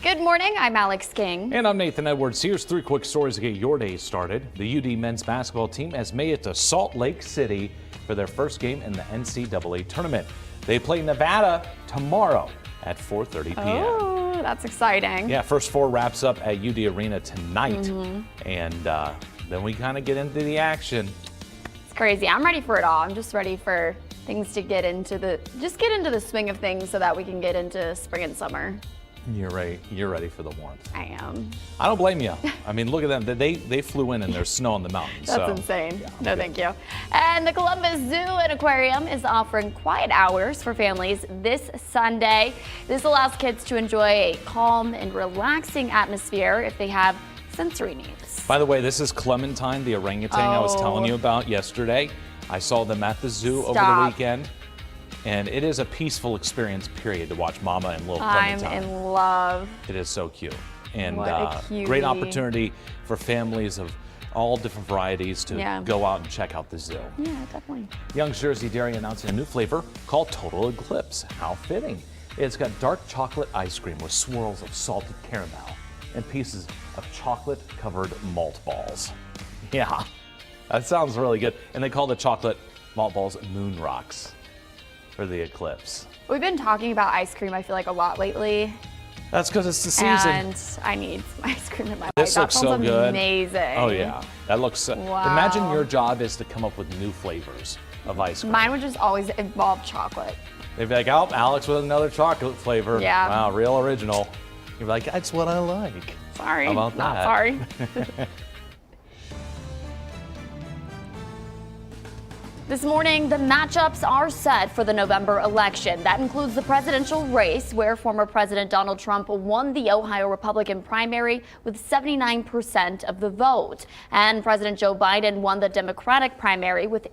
Good morning, I'm Alex King. And I'm Nathan Edwards. Here's 3 quick stories to get your day started. The UD men's basketball team has made it to Salt Lake City for their first game in the NCAA tournament. They play Nevada tomorrow at 4:30 p.m. Oh, that's exciting. Yeah, first 4 wraps up at UD Arena tonight. And then we kind of get into the action. It's crazy. I'm ready for it all. I'm just ready for things to get into the swing of things so that we can get into spring and summer. You're right. You're ready for the warmth. I am. I don't blame you. I mean, look at them. They flew in and there's snow on the mountains. That's insane. Yeah, no, thank you. And the Columbus Zoo and Aquarium is offering quiet hours for families this Sunday. This allows kids to enjoy a calm and relaxing atmosphere if they have sensory needs. By the way, this is Clementine, the orangutan I was telling you about yesterday. I saw them at the zoo over the weekend. And it is a peaceful experience, period, to watch Mama and little Clementine. I'm in love. It is so cute. And what a cutie. Great opportunity for families of all different varieties to go out and check out the zoo. Yeah, definitely. Young's Jersey Dairy announcing a new flavor called Total Eclipse. How fitting. It's got dark chocolate ice cream with swirls of salted caramel and pieces of chocolate-covered malt balls. Yeah, that sounds really good. And they call the chocolate malt balls Moon Rocks for the eclipse. We've been talking about ice cream, I feel like, a lot lately. That's because it's the season. And I need some ice cream in my life. This looks so good. Amazing. Oh yeah, that looks so. Wow. Imagine your job is to come up with new flavors of ice cream. Mine would just always involve chocolate. They'd be like, oh, Alex with another chocolate flavor. Yeah. Wow, real original. You're like, that's what I like. Sorry. How about Not that? sorry. This morning, the matchups are set for the November election. That includes the presidential race, where former President Donald Trump won the Ohio Republican primary with 79% of the vote. And President Joe Biden won the Democratic primary with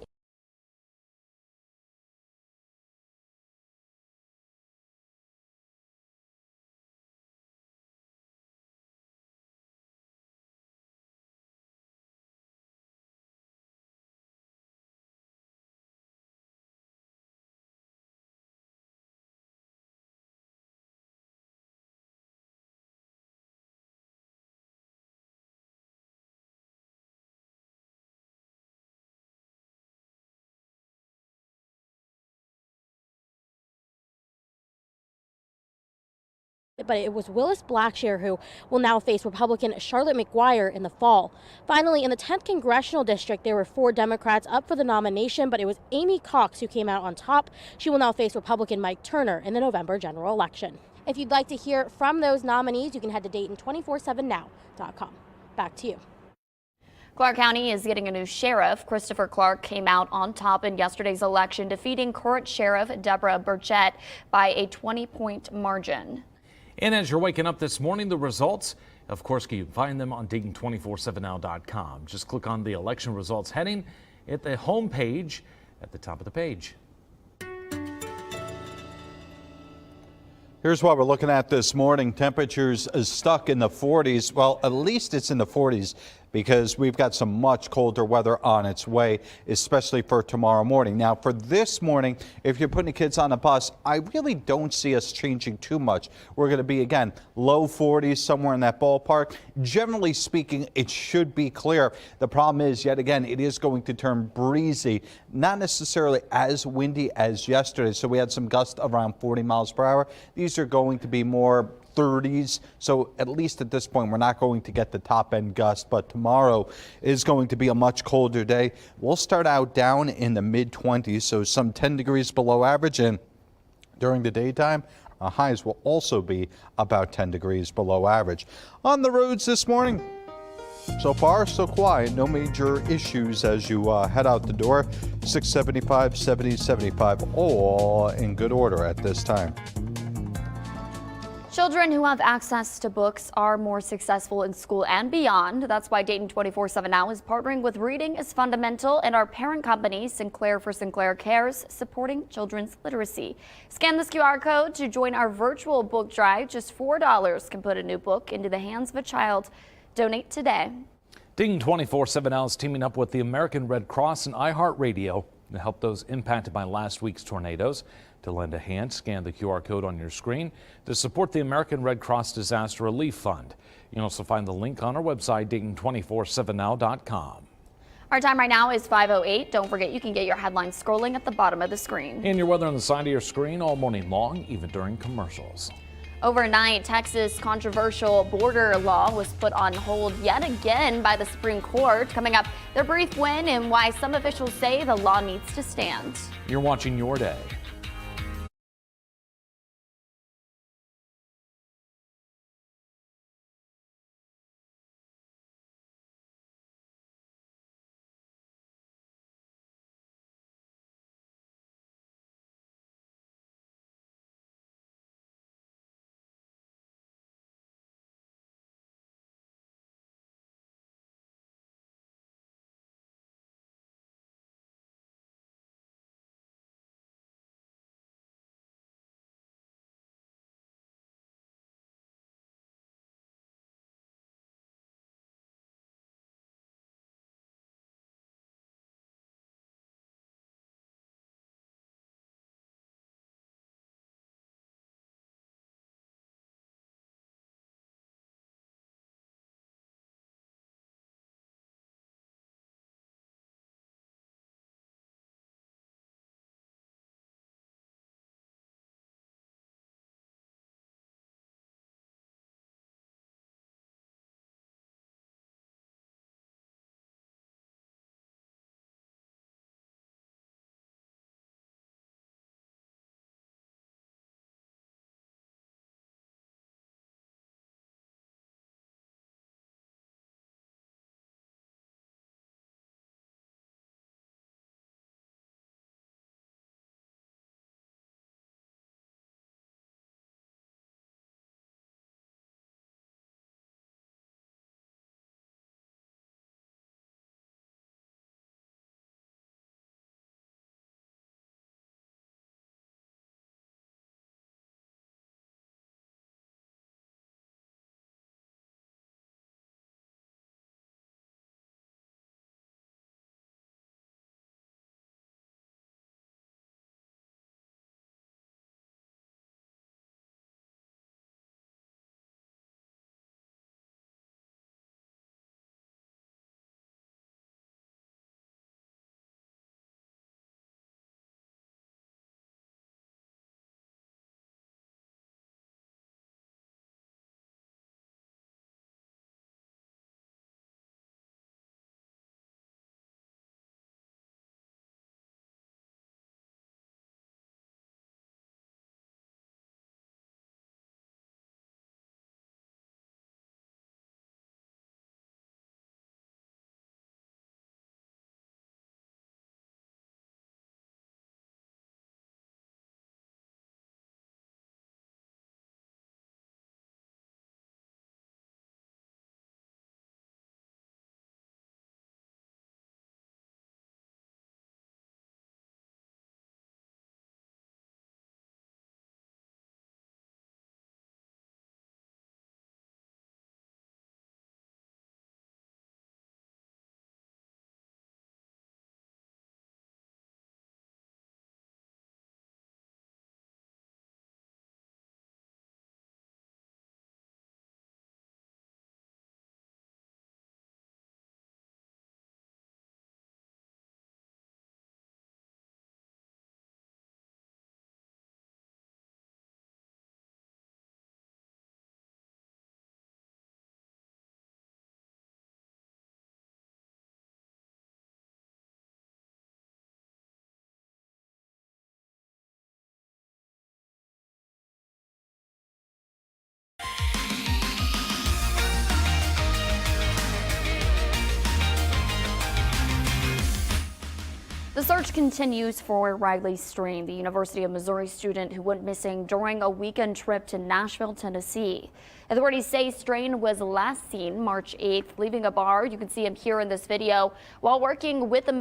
but it was Willis Blackshear who will now face Republican Charlotte McGuire in the fall. Finally, in the 10th Congressional District, there were 4 Democrats up for the nomination, but it was Amy Cox who came out on top. She will now face Republican Mike Turner in the November general election. If you'd like to hear from those nominees, you can head to Dayton247now.com. Back to you. Clark County is getting a new sheriff. Christopher Clark came out on top in yesterday's election, defeating current sheriff Deborah Burchett by a 20-point margin. And as you're waking up this morning, the results, of course, you can find them on Dayton247now.com. Just click on the election results heading at the home page at the top of the page. Here's what we're looking at this morning. Temperatures is stuck in the 40s. Well, at least it's in the 40s because we've got some much colder weather on its way, especially for tomorrow morning. Now, for this morning, if you're putting the kids on a bus, I really don't see us changing too much. We're going to be, again, low 40s, somewhere in that ballpark. Generally speaking, it should be clear. The problem is, yet again, it is going to turn breezy, not necessarily as windy as yesterday. So we had some gusts around 40 miles per hour. These are going to be more 30s. So at least at this point, we're not going to get the top end gust, but tomorrow is going to be a much colder day. We'll start out down in the mid 20s, so some 10 degrees below average, and during the daytime, our highs will also be about 10 degrees below average. On the roads this morning, so far, so quiet. No major issues as you head out the door. 675, 70, 75, all in good order at this time. Children who have access to books are more successful in school and beyond. That's why Dayton 24/7 Now is partnering with Reading is Fundamental and our parent company, Sinclair for Sinclair Cares, supporting children's literacy. Scan this QR code to join our virtual book drive. Just $4 can put a new book into the hands of a child. Donate today. Dayton 24/7 Now is teaming up with the American Red Cross and iHeartRadio. to help those impacted by last week's tornadoes. To lend a hand, scan the QR code on your screen to support the American Red Cross Disaster Relief Fund. You can also find the link on our website, Dayton247now.com. Our time right now is 5:08. Don't forget you can get your headlines scrolling at the bottom of the screen. And your weather on the side of your screen all morning long, even during commercials. Overnight, Texas' controversial border law was put on hold yet again by the Supreme Court. Coming up, their brief win and why some officials say the law needs to stand. You're watching Your Day. The search continues for Riley Stream, the University of Missouri student who went missing during a weekend trip to Nashville, Tennessee. Authorities say Strain was last seen March 8th leaving a bar. You can see him here in this video while working with the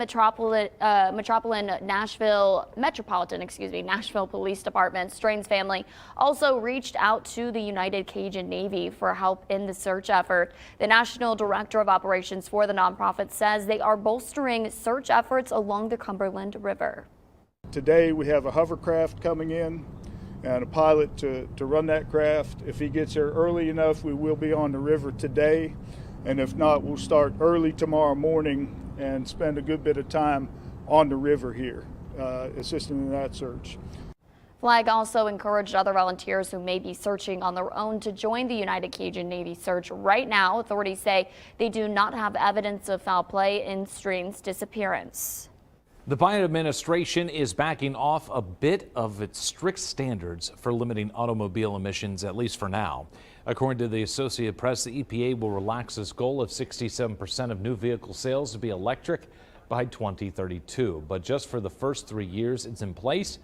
Nashville Police Department. Strain's family also reached out to the United Cajun Navy for help in the search effort. The National Director of Operations for the nonprofit says they are bolstering search efforts along the Cumberland River. Today we have a hovercraft coming in and a pilot to run that craft. If he gets here early enough, we will be on the river today. And if not, we'll start early tomorrow morning and spend a good bit of time on the river here, assisting in that search. Flag also encouraged other volunteers who may be searching on their own to join the United Cajun Navy search. Right now, authorities say they do not have evidence of foul play in Strain's disappearance. The Biden administration is backing off a bit of its strict standards for limiting automobile emissions, at least for now. According to the Associated Press, the EPA will relax its goal of 67% of new vehicle sales to be electric by 2032. But just for the first 3 years it's in place,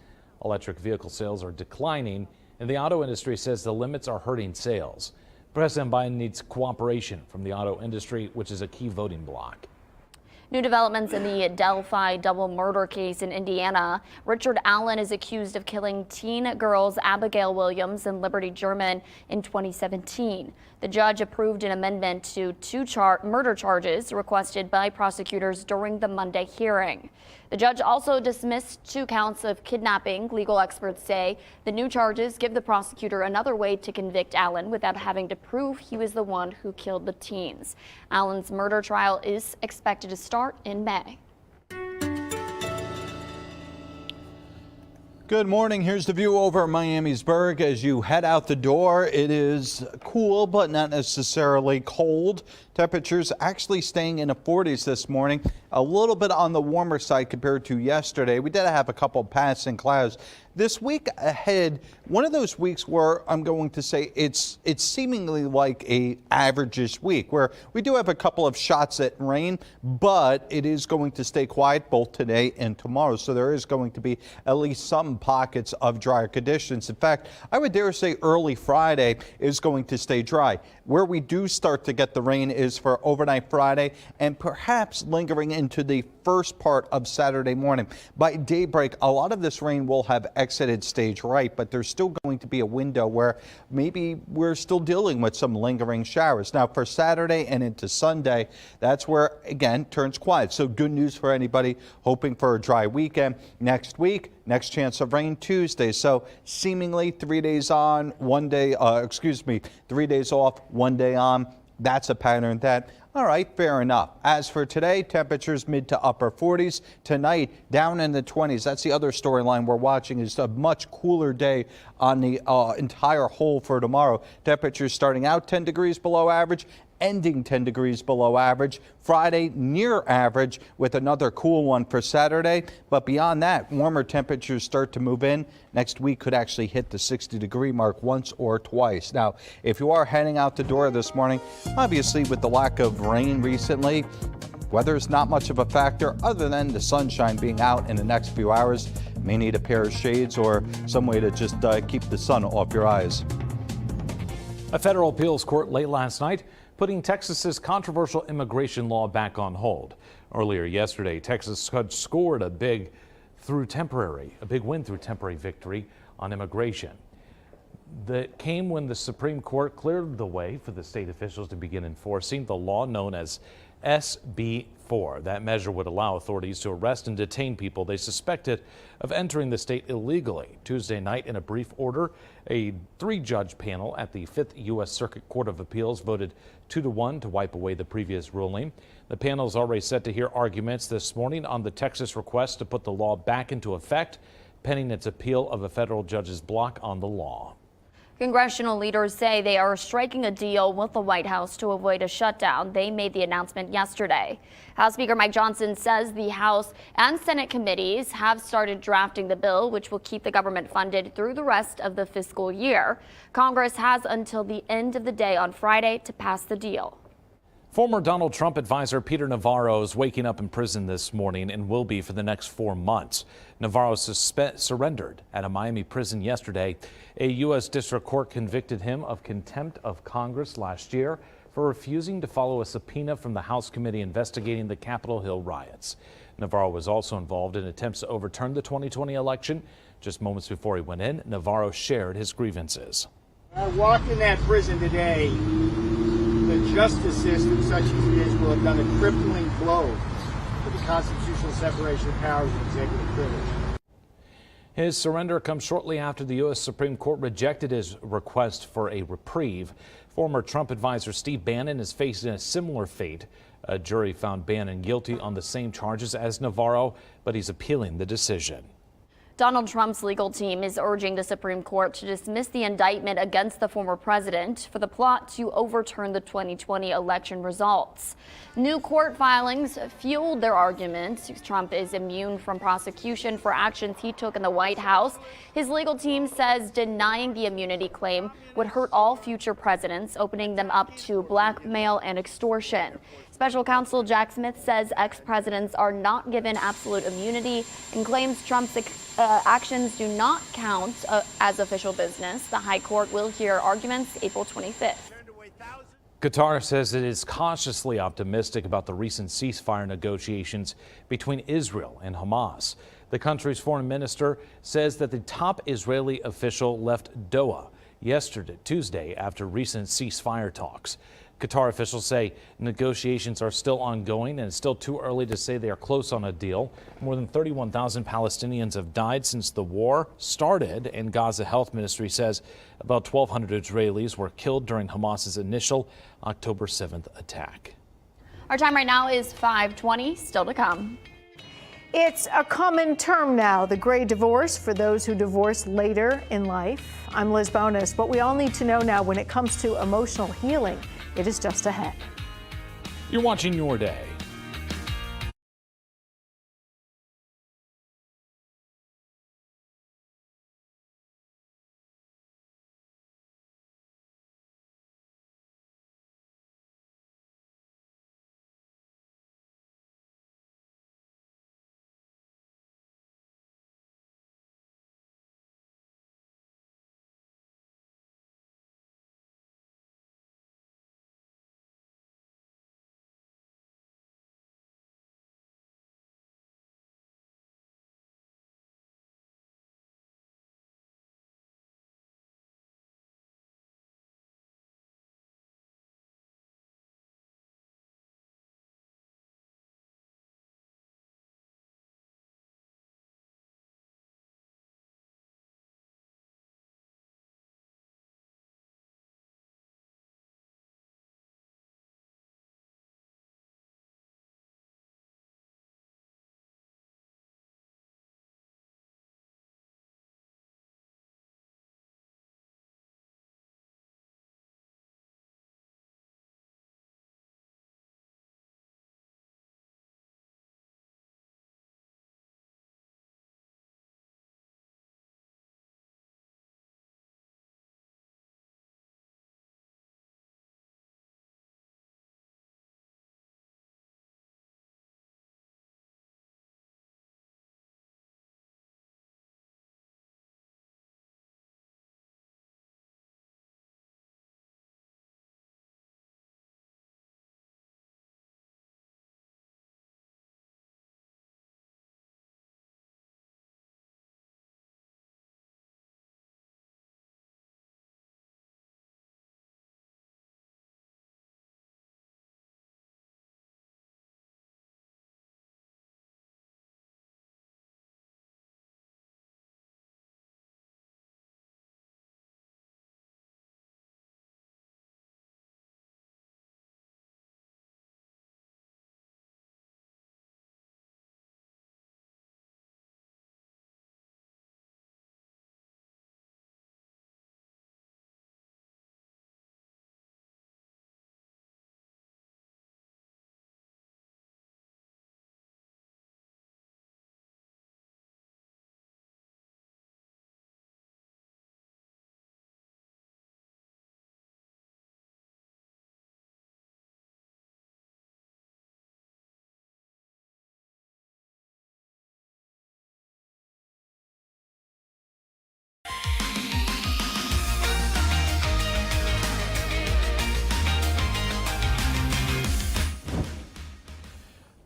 electric vehicle sales are declining, and the auto industry says the limits are hurting sales. President Biden needs cooperation from the auto industry, which is a key voting bloc. New developments in the Delphi double murder case in Indiana. Richard Allen is accused of killing teen girls Abigail Williams and Liberty German in 2017. The judge approved an amendment to two murder charges requested by prosecutors during the Monday hearing. The judge also dismissed 2 counts of kidnapping. Legal experts say the new charges give the prosecutor another way to convict Allen without having to prove he was the one who killed the teens. Allen's murder trial is expected to start in May. Good morning. Here's the view over Miamisburg. As you head out the door, it is cool, but not necessarily cold. Temperatures actually staying in the 40s this morning, a little bit on the warmer side compared to yesterday. We did have a couple passing clouds. This week ahead, one of those weeks where I'm going to say it's seemingly like a average-ish week, where we do have a couple of shots at rain, but it is going to stay quiet both today and tomorrow. So there is going to be at least some pockets of drier conditions. In fact, I would dare say early Friday is going to stay dry. Where we do start to get the rain is for overnight Friday and perhaps lingering into the first part of Saturday morning. By daybreak, a lot of this rain will have exited stage right, but there's still going to be a window where maybe we're still dealing with some lingering showers. Now for Saturday and into Sunday, that's where again turns quiet. So good news for anybody hoping for a dry weekend. Next week, next chance of rain Tuesday. So seemingly 3 days on, 1 day, 3 days off, 1 day on. That's a pattern that, all right, fair enough. As for today, temperatures mid to upper 40s. Tonight, down in the 20s. That's the other storyline we're watching, is a much cooler day on the entire whole for tomorrow. Temperatures starting out 10 degrees below average, ending 10 degrees below average. Friday, near average, with another cool one for Saturday. But beyond that, warmer temperatures start to move in. Next week could actually hit the 60-degree mark once or twice. Now, if you are heading out the door this morning, obviously with the lack of rain recently, weather's not much of a factor other than the sunshine being out in the next few hours. May need a pair of shades or some way to just keep the sun off your eyes. A federal appeals court late last night putting Texas's controversial immigration law back on hold. Earlier yesterday, Texas scored a big win through temporary victory on immigration. That came when the Supreme Court cleared the way for the state officials to begin enforcing the law known as SB 4. That measure would allow authorities to arrest and detain people they suspected of entering the state illegally. Tuesday night, in a brief order, a 3-judge panel at the 5th U.S. Circuit Court of Appeals voted 2-1 to wipe away the previous ruling. The panel is already set to hear arguments this morning on the Texas request to put the law back into effect, pending its appeal of a federal judge's block on the law. Congressional leaders say they are striking a deal with the White House to avoid a shutdown. They made the announcement yesterday. House Speaker Mike Johnson says the House and Senate committees have started drafting the bill, which will keep the government funded through the rest of the fiscal year. Congress has until the end of the day on Friday to pass the deal. Former Donald Trump advisor Peter Navarro is waking up in prison this morning and will be for the next 4 months. Navarro surrendered at a Miami prison yesterday. A U.S. District Court convicted him of contempt of Congress last year for refusing to follow a subpoena from the House committee investigating the Capitol Hill riots. Navarro was also involved in attempts to overturn the 2020 election. Just moments before he went in, Navarro shared his grievances. I walked in that prison today. The justice system, such as it is, will have done a crippling blow to the constitutional separation of powers and executive privilege. His surrender comes shortly after the U.S. Supreme Court rejected his request for a reprieve. Former Trump advisor Steve Bannon is facing a similar fate. A jury found Bannon guilty on the same charges as Navarro, but he's appealing the decision. Donald Trump's legal team is urging the Supreme Court to dismiss the indictment against the former president for the plot to overturn the 2020 election results. New court filings fueled their argument. Trump is immune from prosecution for actions he took in the White House. His legal team says denying the immunity claim would hurt all future presidents, opening them up to blackmail and extortion. Special counsel Jack Smith says ex-presidents are not given absolute immunity and claims Trump's actions do not count as official business. The High Court will hear arguments April 25th. Qatar says it is cautiously optimistic about the recent ceasefire negotiations between Israel and Hamas. The country's foreign minister says that the top Israeli official left Doha Tuesday after recent ceasefire talks. Qatar officials say negotiations are still ongoing and it's still too early to say they are close on a deal. More than 31,000 Palestinians have died since the war started, and Gaza Health Ministry says about 1,200 Israelis were killed during Hamas's initial October 7th attack. Our time right now is 5:20, still to come. It's a common term now, the gray divorce, for those who divorce later in life. I'm Liz Bonus. What we all need to know now when it comes to emotional healing, it is just ahead. You're watching Your Day.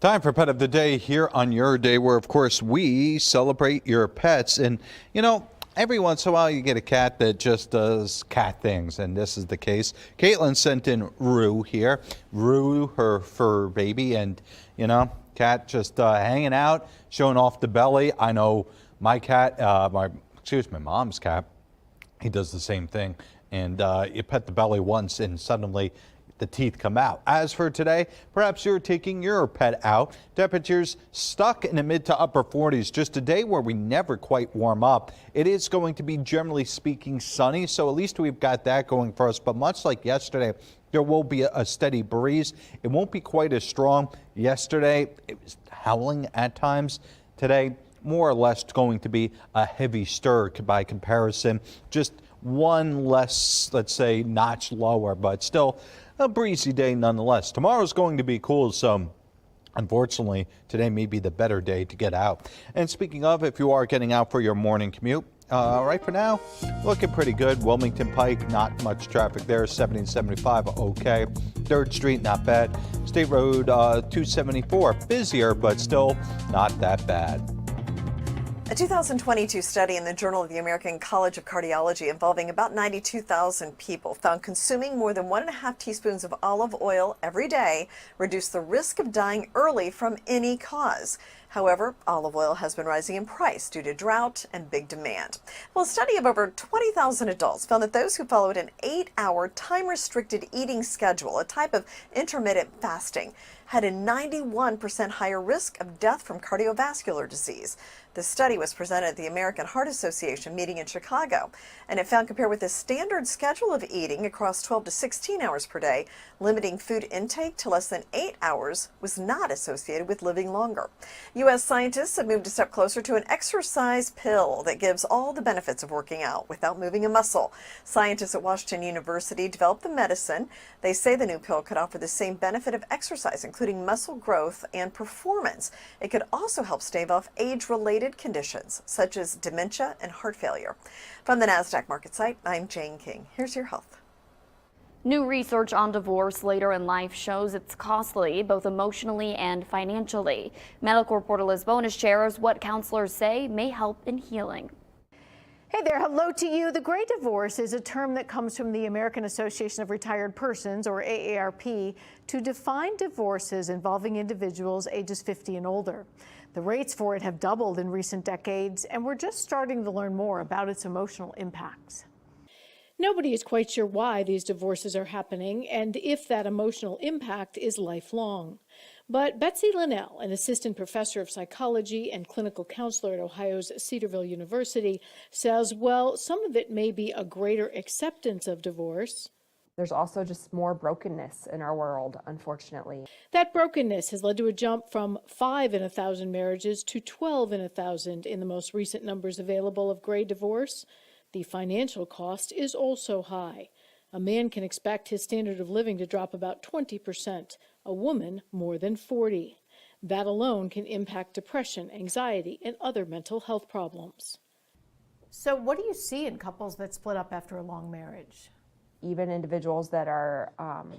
Time for Pet of the Day here on your day, where, of course, we celebrate your pets. And, you know, every once in a while you get a cat that just does cat things, and this is the case. Caitlin sent in Rue here. Rue, her fur baby, and, you know, cat just hanging out, showing off the belly. I know my cat, my mom's cat, he does the same thing. And you pet the belly once and suddenly the teeth come out. As for today, perhaps you're taking your pet out. Temperatures stuck in the mid to upper 40s. Just a day where we never quite warm up. It is going to be, generally speaking, sunny, so at least we've got that going for us. But much like yesterday, there will be a steady breeze. It won't be quite as strong. Yesterday, it was howling at times. Today, more or less going to be a heavy stir by comparison. Just one less, let's say, notch lower, but still a breezy day nonetheless. Tomorrow's going to be cool, so unfortunately today may be the better day to get out. And speaking of, if you are getting out for your morning commute, right for now, looking pretty good. Wilmington Pike, not much traffic there. 70 and 75, okay. 3rd Street, not bad. State Road 274, busier, but still not that bad. A 2022 study in the Journal of the American College of Cardiology involving about 92,000 people found consuming more than 1.5 teaspoons of olive oil every day reduced the risk of dying early from any cause. However, olive oil has been rising in price due to drought and big demand. Well, a study of over 20,000 adults found that those who followed an 8-hour time-restricted eating schedule, a type of intermittent fasting, had a 91% higher risk of death from cardiovascular disease. The study was presented at the American Heart Association meeting in Chicago, and it found, compared with a standard schedule of eating across 12 to 16 hours per day, limiting food intake to less than 8 hours was not associated with living longer. U.S. scientists have moved a step closer to an exercise pill that gives all the benefits of working out without moving a muscle. Scientists at Washington University developed the medicine. They say the new pill could offer the same benefit of exercise, including muscle growth and performance. It could also help stave off age-related conditions such as dementia and heart failure. From the NASDAQ market site, I'm Jane King. Here's your health. New research on divorce later in life shows it's costly, both emotionally and financially. Medical reporter Liz Bonus shares what counselors say may help in healing. Hey there, hello to you. The Great Divorce is a term that comes from the American Association of Retired Persons, or AARP, to define divorces involving individuals ages 50 and older. The rates for it have doubled in recent decades, and we're just starting to learn more about its emotional impacts. Nobody is quite sure why these divorces are happening and if that emotional impact is lifelong. But Betsy Linnell, an assistant professor of psychology and clinical counselor at Ohio's Cedarville University, says, well, some of it may be a greater acceptance of divorce. There's also just more brokenness in our world, unfortunately. That brokenness has led to a jump from 5 in 1,000 marriages to 12 in 1,000 in the most recent numbers available of gray divorce. The financial cost is also high. A man can expect his standard of living to drop about 20%, a woman more than 40%. That alone can impact depression, anxiety, and other mental health problems. So what do you see in couples that split up after a long marriage? Even individuals that are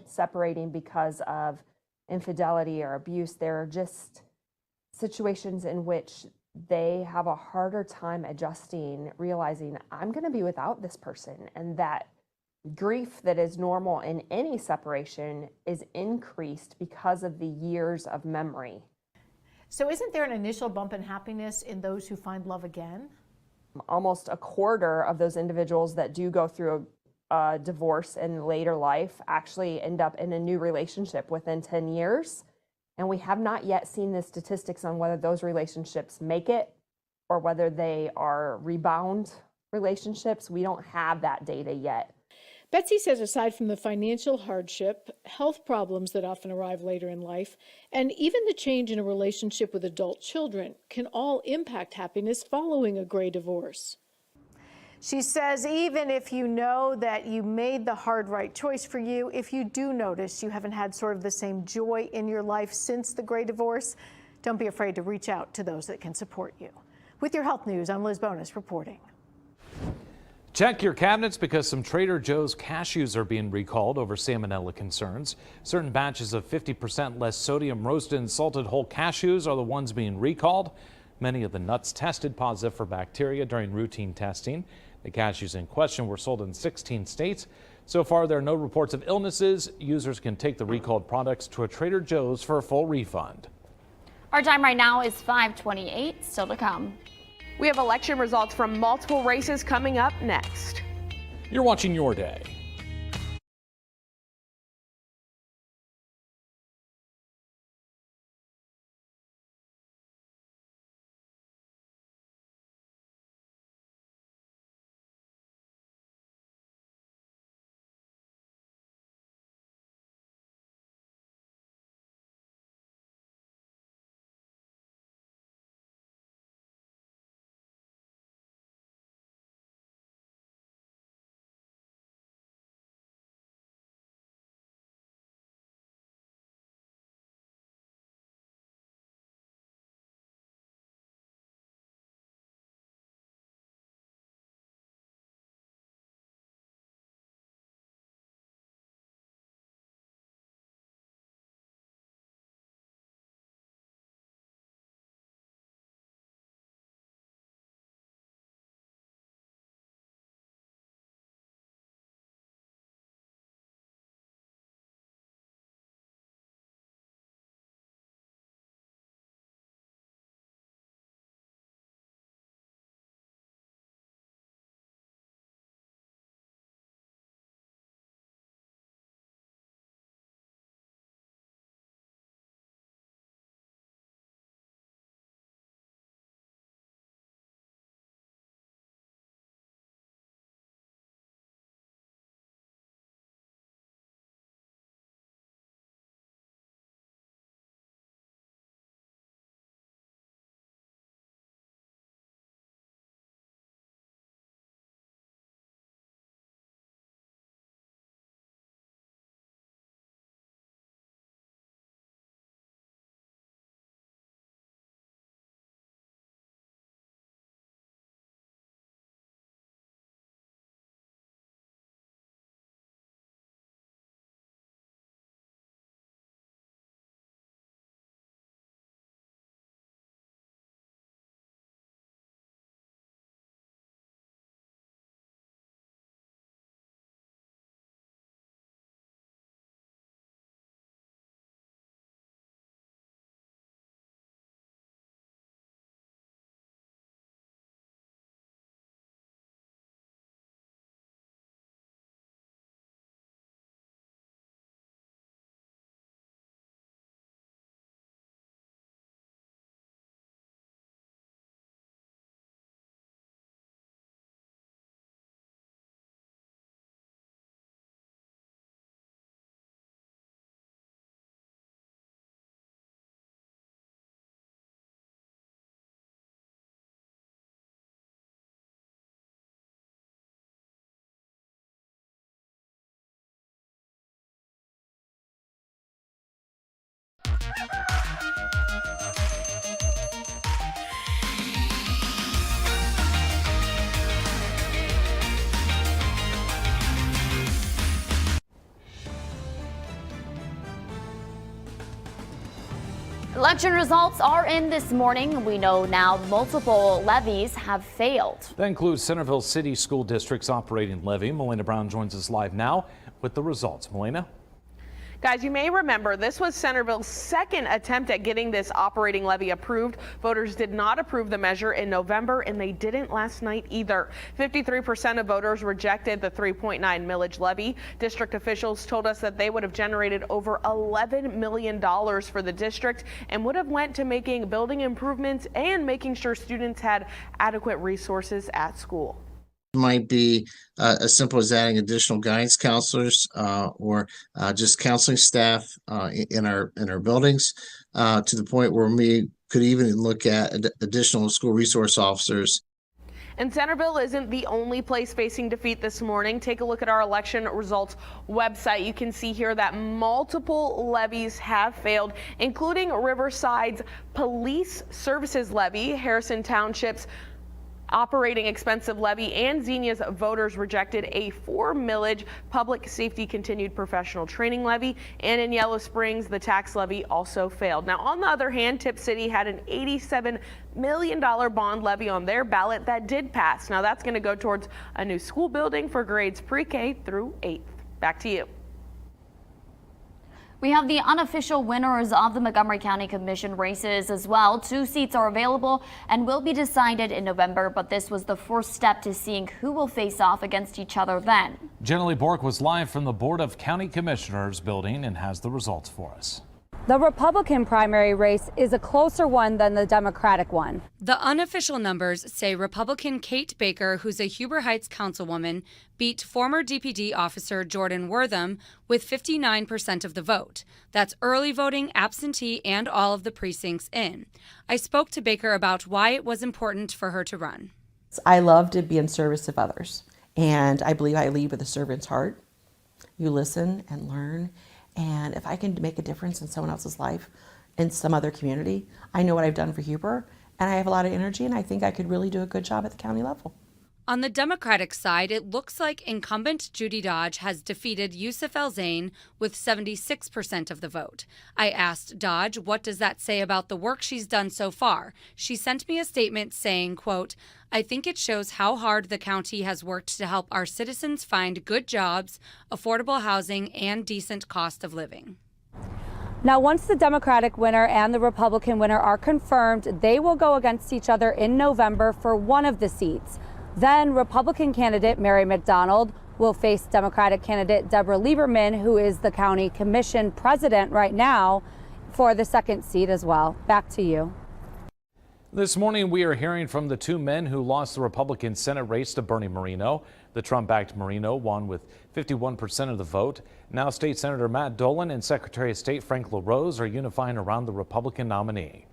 separating because of infidelity or abuse, there are just situations in which they have a harder time adjusting, realizing I'm going to be without this person, and that grief that is normal in any separation is increased because of the years of memory. So isn't there an initial bump in happiness in those who find love again? Almost a quarter of those individuals that do go through a divorce in later life actually end up in a new relationship within 10 years. And we have not yet seen the statistics on whether those relationships make it or whether they are rebound relationships. We don't have that data yet. Betsy says aside from the financial hardship, health problems that often arrive later in life, and even the change in a relationship with adult children can all impact happiness following a gray divorce. She says even if you know that you made the hard right choice for you, if you do notice you haven't had sort of the same joy in your life since the gray divorce, don't be afraid to reach out to those that can support you. With your health news, I'm Liz Bonus reporting. Check your cabinets because some Trader Joe's cashews are being recalled over salmonella concerns. Certain batches of 50% less sodium roasted and salted whole cashews are the ones being recalled. Many of the nuts tested positive for bacteria during routine testing. The cashews in question were sold in 16 states. So far, there are no reports of illnesses. Users can take the recalled products to a Trader Joe's for a full refund. Our time right now is 5:28. Still to come. We have election results from multiple races coming up next. You're watching Your Day. Election results are in this morning. We know now multiple levies have failed. That includes Centerville City School District's operating levy. Melina Brown joins us live now with the results. Melina? Guys, you may remember this was Centerville's second attempt at getting this operating levy approved. Voters did not approve the measure in November, and they didn't last night either. 53% of voters rejected the 3.9 millage levy. District officials told us that they would have generated over $11 million for the district and would have went to making building improvements and making sure students had adequate resources at school. Might be as simple as adding additional guidance counselors or just counseling staff in our buildings to the point where we could even look at additional school resource officers. And Centerville isn't the only place facing defeat this morning. Take a look at our election results website. You can see here that multiple levies have failed, including Riverside's police services levy, Harrison Township's operating expensive levy, and Xenia's voters rejected a 4 millage public safety continued professional training levy. And in Yellow Springs, the tax levy also failed. Now, on the other hand, Tip City had an $87 million bond levy on their ballot that did pass. Now, that's going to go towards a new school building for grades pre-K through 8th. Back to you. We have the unofficial winners of the Montgomery County Commission races as well. 2 seats are available and will be decided in November, but this was the first step to seeing who will face off against each other then. Jenna Lee Bork was live from the Board of County Commissioners building and has the results for us. The Republican primary race is a closer one than the Democratic one. The unofficial numbers say Republican Kate Baker, who's a Huber Heights councilwoman, beat former DPD officer Jordan Wortham with 59% of the vote. That's early voting, absentee, and all of the precincts in. I spoke to Baker about why it was important for her to run. I love to be in service of others, and I believe I lead with a servant's heart. You listen and learn. And if I can make a difference in someone else's life in some other community, I know what I've done for Huber, and I have a lot of energy, and I think I could really do a good job at the county level. On the Democratic side, it looks like incumbent Judy Dodge has defeated Yusuf El-Zain with 76% of the vote. I asked Dodge, what does that say about the work she's done so far? She sent me a statement saying, quote, I think it shows how hard the county has worked to help our citizens find good jobs, affordable housing, and decent cost of living. Now, once the Democratic winner and the Republican winner are confirmed, they will go against each other in November for one of the seats. Then Republican candidate Mary McDonald will face Democratic candidate Deborah Lieberman, who is the county commission president right now, for the second seat as well. Back to you. This morning, we are hearing from the 2 men who lost the Republican Senate race to Bernie Moreno. The Trump-backed Moreno won with 51% of the vote. Now, State Senator Matt Dolan and Secretary of State Frank LaRose are unifying around the Republican nominee.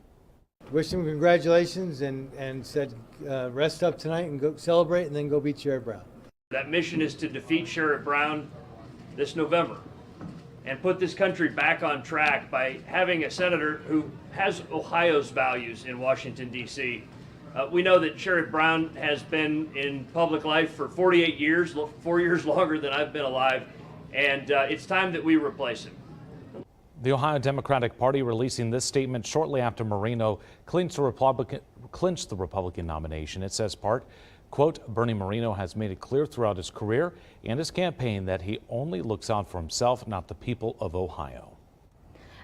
Wish him congratulations and said rest up tonight and go celebrate and then go beat Sheriff Brown. That mission is to defeat Sheriff Brown this November and put this country back on track by having a senator who has Ohio's values in Washington, D.C. We know that Sheriff Brown has been in public life for 48 years, 4 years longer than I've been alive, and it's time that we replace him. The Ohio Democratic Party releasing this statement shortly after Moreno clinched the Republican nomination. It says part, quote, Bernie Moreno has made it clear throughout his career and his campaign that he only looks out for himself, not the people of Ohio.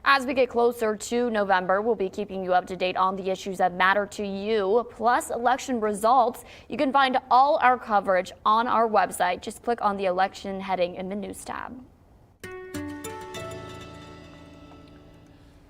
As we get closer to November, we'll be keeping you up to date on the issues that matter to you, plus election results. You can find all our coverage on our website. Just click on the election heading in the news tab.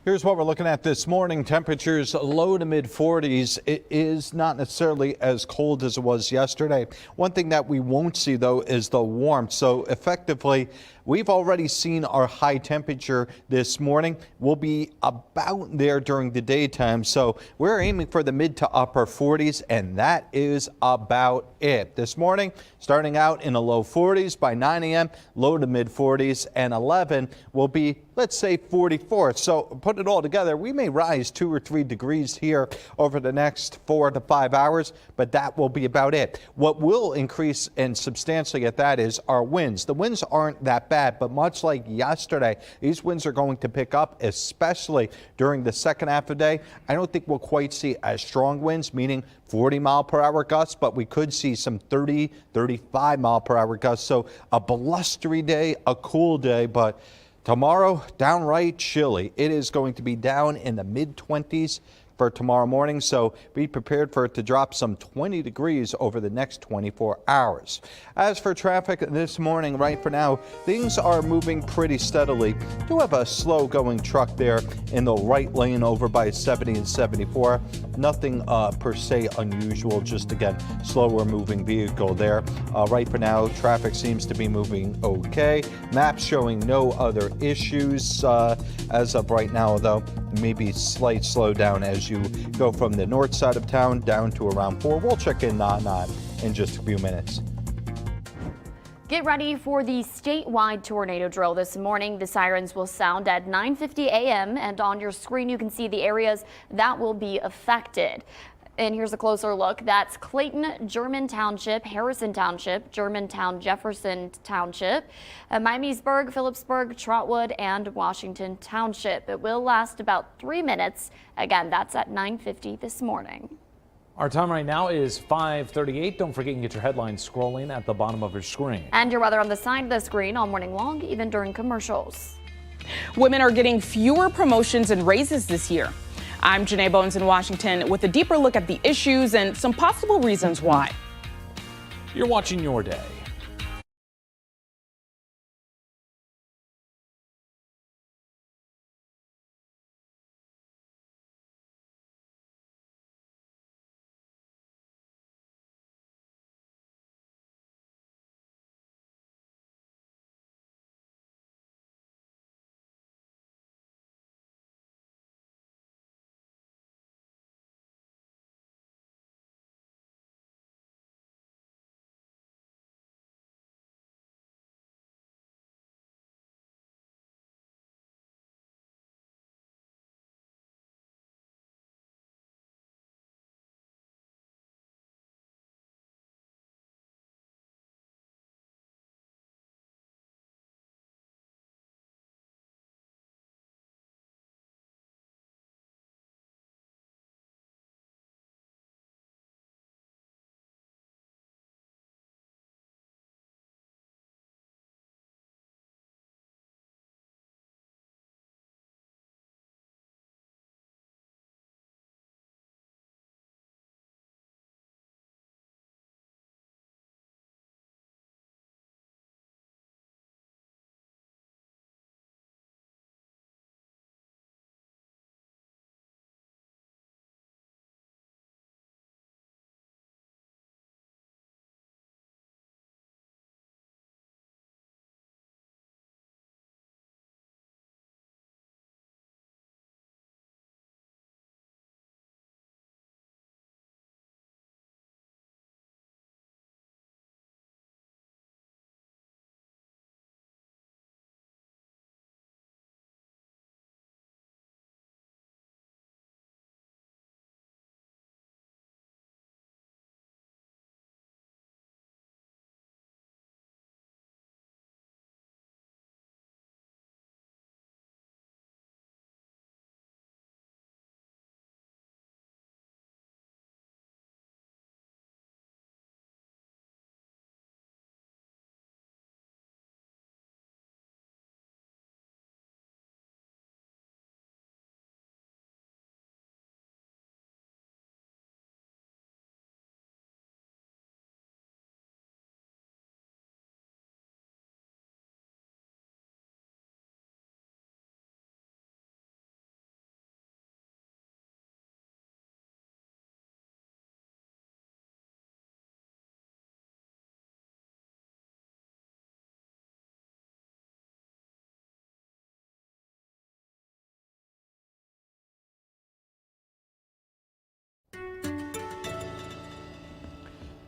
Here's what we're looking at this morning. Temperatures low to mid 40s. It is not necessarily as cold as it was yesterday. One thing that we won't see, though, is the warmth. So effectively, we've already seen our high temperature this morning. We'll be about there during the daytime. So we're aiming for the mid to upper 40s, and that is about it. This morning, starting out in the low 40s by 9 a.m., low to mid 40s, and 11 will be, let's say, 44. So put it all together, we may rise 2 or 3 degrees here over the next 4 to 5 hours, but that will be about it. What will increase and substantially at that is our winds. The winds aren't that bad, but much like yesterday, these winds are going to pick up, especially during the second half of the day. I don't think we'll quite see as strong winds, meaning 40-mile-per-hour gusts, but we could see some 30, 35-mile-per-hour gusts. So a blustery day, a cool day, but tomorrow, downright chilly. It is going to be down in the mid-20s for tomorrow morning, so be prepared for it to drop some 20 degrees over the next 24 hours. As for traffic this morning, right for now, things are moving pretty steadily. Do have a slow-going truck there in the right lane over by 70 and 74. Nothing per se unusual, just again, slower moving vehicle there. Right for now, traffic seems to be moving okay. Maps showing no other issues as of right now, though. Maybe slight slowdown as you go from the north side of town down to around 4. We'll check in in just a few minutes. Get ready for the statewide tornado drill this morning. The sirens will sound at 9:50 a.m. and on your screen you can see the areas that will be affected. And here's a closer look. That's Clayton, German Township, Harrison Township, Germantown, Jefferson Township, Miamisburg, Phillipsburg, Trotwood, and Washington Township. It will last about 3 minutes. Again, that's at 9:50 this morning. Our time right now is 5:38. Don't forget you can get your headlines scrolling at the bottom of your screen. And your weather on the side of the screen all morning long, even during commercials. Women are getting fewer promotions and raises this year. I'm Janae Bones in Washington with a deeper look at the issues and some possible reasons why. You're watching Your Day.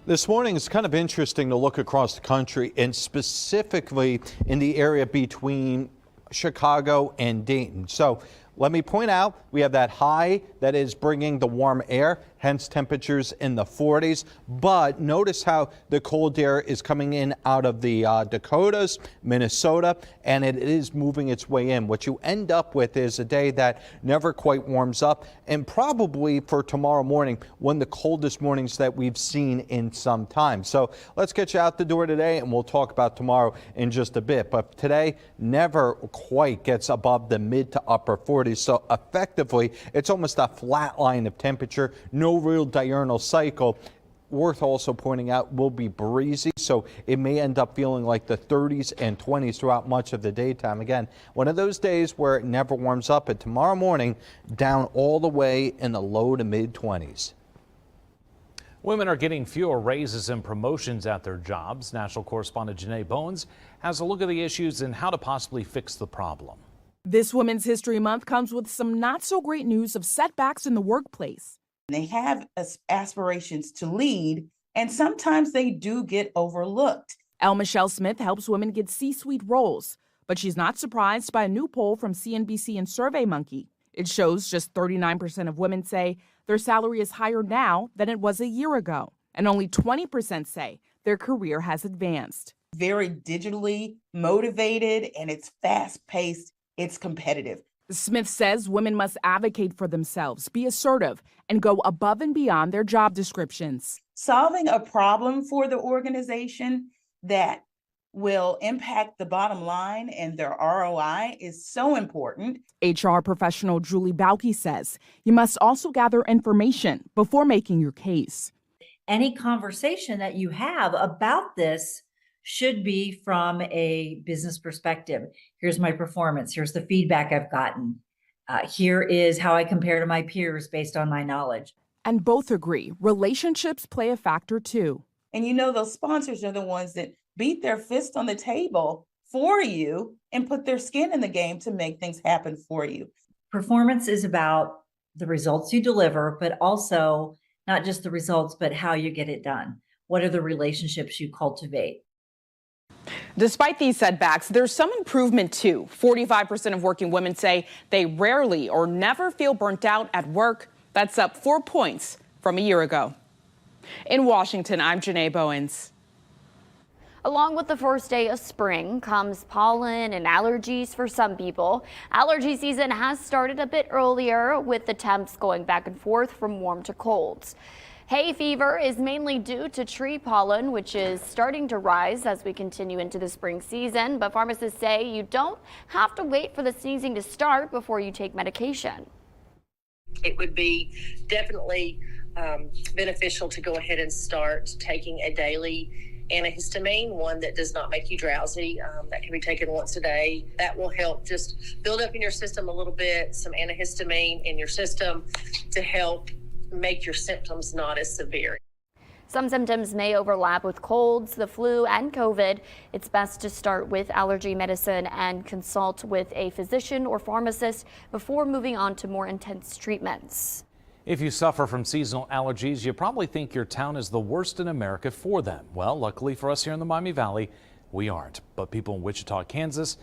This morning is kind of interesting to look across the country and specifically in the area between Chicago and Dayton. So let me point out, we have that high that is bringing the warm air, hence temperatures in the 40s. But notice how the cold air is coming in out of the Dakotas, Minnesota, and it is moving its way in. What you end up with is a day that never quite warms up, and probably for tomorrow morning, one of the coldest mornings that we've seen in some time. So let's get you out the door today, and we'll talk about tomorrow in just a bit. But today never quite gets above the mid to upper 40s. So effectively, it's almost a flat line of temperature, no real diurnal cycle. Worth also pointing out, will be breezy, so it may end up feeling like the 30s and 20s throughout much of the daytime. Again, one of those days where it never warms up, and tomorrow morning down all the way in the low to mid 20s. Women are getting fewer raises and promotions at their jobs. National correspondent Janae Bones has a look at the issues and how to possibly fix the problem. This Women's History Month comes with some not so great news of setbacks in the workplace. They have aspirations to lead, and sometimes they do get overlooked. L. Michelle Smith helps women get C-suite roles, but she's not surprised by a new poll from CNBC and SurveyMonkey. It shows just 39% of women say their salary is higher now than it was a year ago, and only 20% say their career has advanced. Very digitally motivated, and it's fast paced, it's competitive. Smith says women must advocate for themselves, be assertive, and go above and beyond their job descriptions. Solving a problem for the organization that will impact the bottom line and their ROI is so important. HR professional Julie Balke says you must also gather information before making your case. Any conversation that you have about this should be from a business perspective. Here's my performance. Here's the feedback I've gotten. Here is how I compare to my peers based on my knowledge. And both agree relationships play a factor too. And you know, those sponsors are the ones that beat their fist on the table for you and put their skin in the game to make things happen for you. Performance is about the results you deliver, but also not just the results, but how you get it done. What are the relationships you cultivate? Despite these setbacks, there's some improvement too. 45% of working women say they rarely or never feel burnt out at work. That's up 4 points from a year ago. In Washington, I'm Janae Bowens. Along with the first day of spring comes pollen and allergies for some people. Allergy season has started a bit earlier, with the temps going back and forth from warm to colds. Hay fever is mainly due to tree pollen, which is starting to rise as we continue into the spring season. But pharmacists say you don't have to wait for the sneezing to start before you take medication. It would be definitely beneficial to go ahead and start taking a daily antihistamine, one that does not make you drowsy, that can be taken once a day. That will help just build up in your system a little bit, some antihistamine in your system to help make your symptoms not as severe. Some symptoms may overlap with colds, the flu, and COVID. It's best to start with allergy medicine and consult with a physician or pharmacist before moving on to more intense treatments. If you suffer from seasonal allergies, you probably think your town is the worst in America for them. Well, luckily for us here in the Miami Valley, we aren't. But people in Wichita, Kansas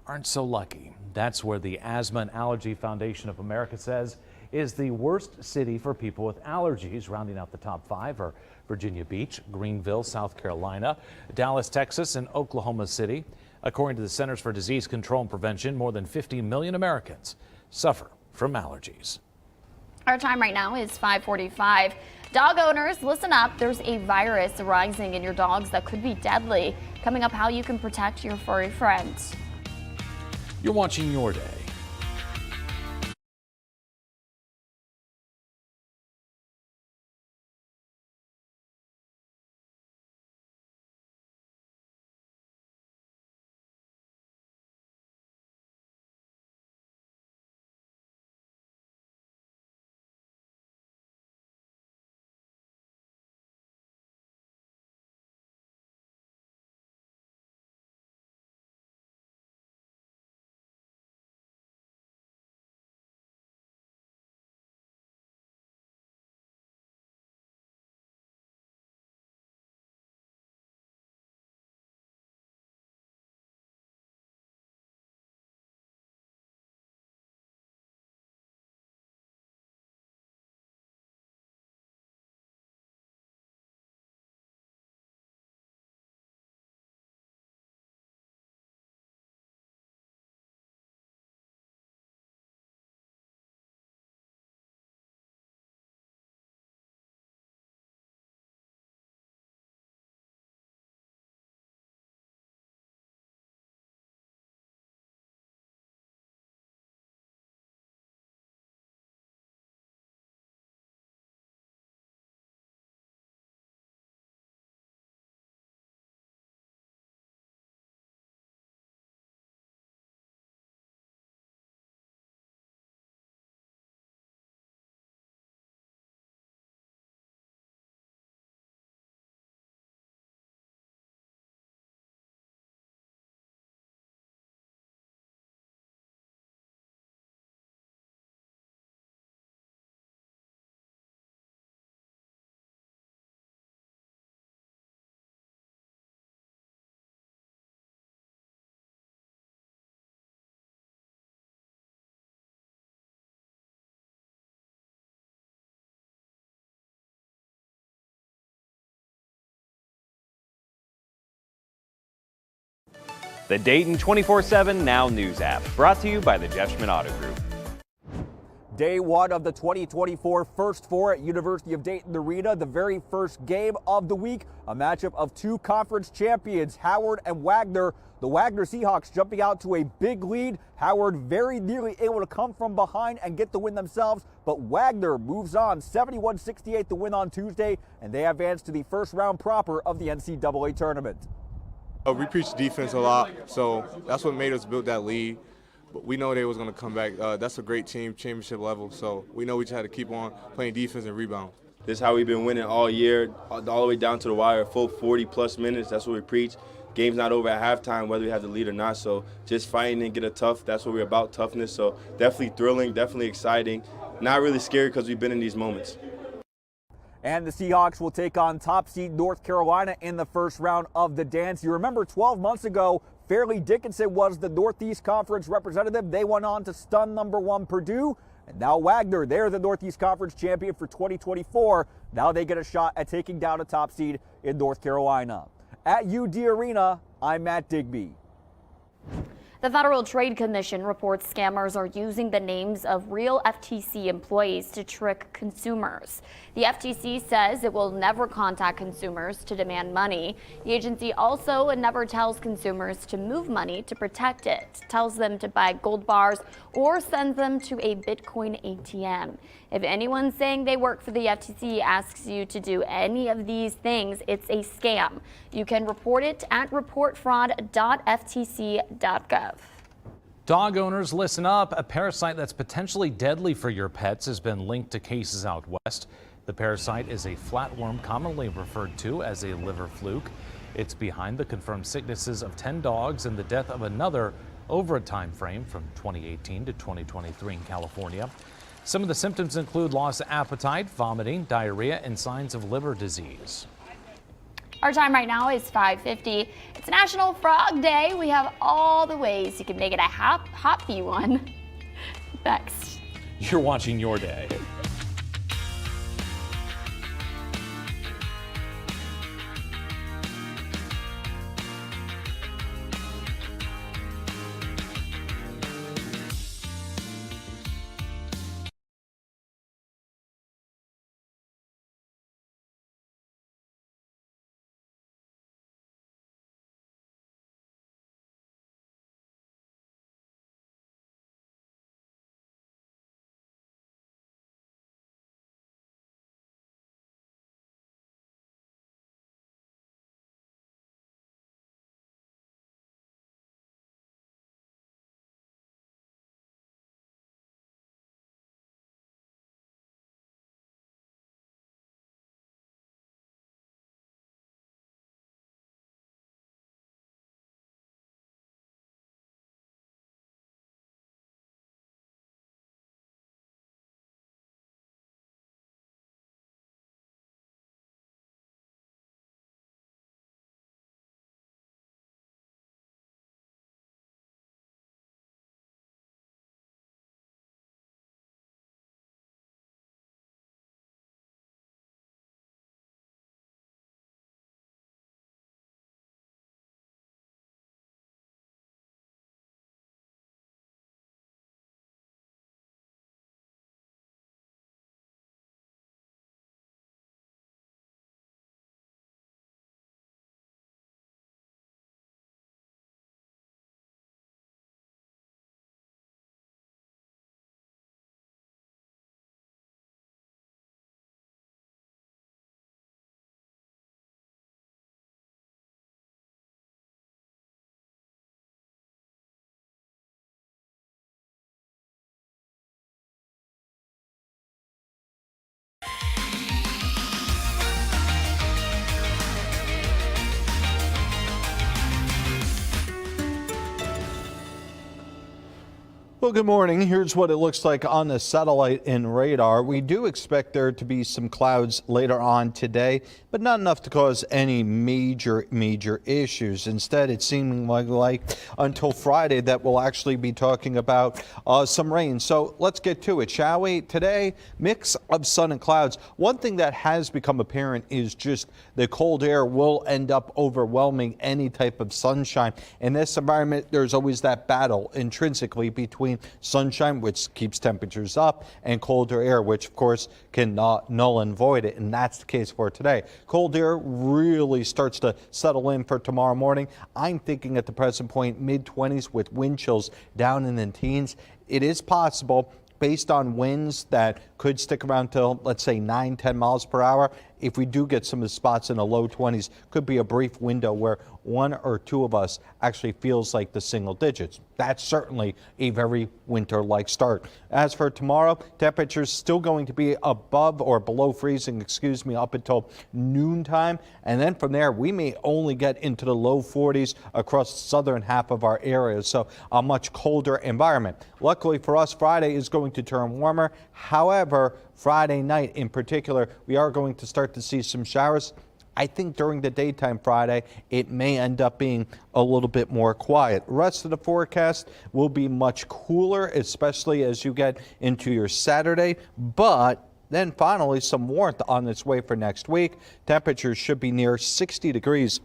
aren't so lucky. That's where the Asthma and Allergy Foundation of America says is the worst city for people with allergies. Rounding out the top 5 are Virginia Beach, Greenville, South Carolina, Dallas, Texas, and Oklahoma City. According to the Centers for Disease Control and Prevention, more than 50 million Americans suffer from allergies. Our time right now is 5:45. Dog owners, listen up. There's a virus rising in your dogs that could be deadly. Coming up, how you can protect your furry friends. You're watching Your Day. The Dayton 24/7 Now News app, brought to you by the Jeff Schmidt Auto Group. Day one of the 2024 First Four at University of Dayton Arena, the very first game of the week, a matchup of two conference champions, Howard and Wagner. The Wagner Seahawks jumping out to a big lead. Howard very nearly able to come from behind and get the win themselves, but Wagner moves on 71-68 the win on Tuesday, and they advance to the first round proper of the NCAA tournament. We preach defense a lot, so that's what made us build that lead. But we know they was going to come back. That's a great team, championship level, so we know we just had to keep on playing defense and rebound. This is how we've been winning all year, all the way down to the wire, full 40-plus minutes. That's what we preach. Game's not over at halftime, whether we have the lead or not, so just fighting and get a tough, that's what we're about, toughness. So definitely thrilling, definitely exciting. Not really scary because we've been in these moments. And the Seahawks will take on top seed North Carolina in the first round of the dance. You remember 12 months ago, Fairleigh Dickinson was the Northeast Conference representative. They went on to stun #1 Purdue. And now Wagner, they're the Northeast Conference champion for 2024. Now they get a shot at taking down a top seed in North Carolina. At UD Arena, I'm Matt Digby. The Federal Trade Commission reports scammers are using the names of real FTC employees to trick consumers. The FTC says it will never contact consumers to demand money. The agency also never tells consumers to move money to protect it, tells them to buy gold bars or sends them to a Bitcoin ATM. If anyone saying they work for the FTC asks you to do any of these things, it's a scam. You can report it at reportfraud.ftc.gov. Dog owners, listen up. A parasite that's potentially deadly for your pets has been linked to cases out west. The parasite is a flatworm commonly referred to as a liver fluke. It's behind the confirmed sicknesses of 10 dogs and the death of another over a time frame from 2018 to 2023 in California. Some of the symptoms include loss of appetite, vomiting, diarrhea, and signs of liver disease. Our time right now is 5:50. It's National Frog Day. We have all the ways you can make it a happy one. Next. You're watching Your Day. Well, good morning. Here's what it looks like on the satellite and radar. We do expect there to be some clouds later on today, but not enough to cause any major issues. Instead, it's seeming like until Friday that we'll actually be talking about some rain. So let's get to it, shall we? Today, mix of sun and clouds. One thing that has become apparent is just the cold air will end up overwhelming any type of sunshine. In this environment, there's always that battle intrinsically between sunshine, which keeps temperatures up, and colder air, which of course can null and void it, and that's the case for today. Cold air really starts to settle in for tomorrow morning. I'm thinking at the present point mid-20s with wind chills down in the teens. It is possible, based on winds that could stick around till, let's say, 9-10 miles per hour. If we do get some of the spots in the low 20s, could be a brief window where one or two of us actually feels like the single digits. That's certainly a very winter-like start. As for tomorrow, temperatures still going to be above or below freezing, up until noontime. And then from there, we may only get into the low 40s across the southern half of our area. So a much colder environment. Luckily for us, Friday is going to turn warmer. However, Friday night in particular, we are going to start to see some showers. I think during the daytime Friday, it may end up being a little bit more quiet. The rest of the forecast will be much cooler, especially as you get into your Saturday. But then finally, some warmth on its way for next week. Temperatures should be near 60 degrees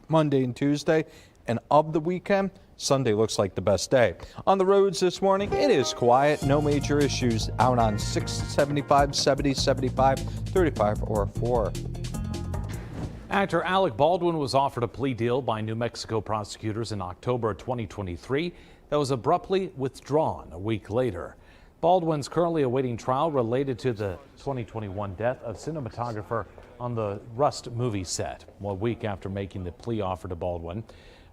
Monday and Tuesday. And of the weekend, Sunday looks like the best day. On the roads this morning, it is quiet. No major issues out on 675, 70, 75, 35, or 4. Actor Alec Baldwin was offered a plea deal by New Mexico prosecutors in October 2023 that was abruptly withdrawn a week later. Baldwin's currently awaiting trial related to the 2021 death of cinematographer on the Rust movie set. 1 week after making the plea offer to Baldwin,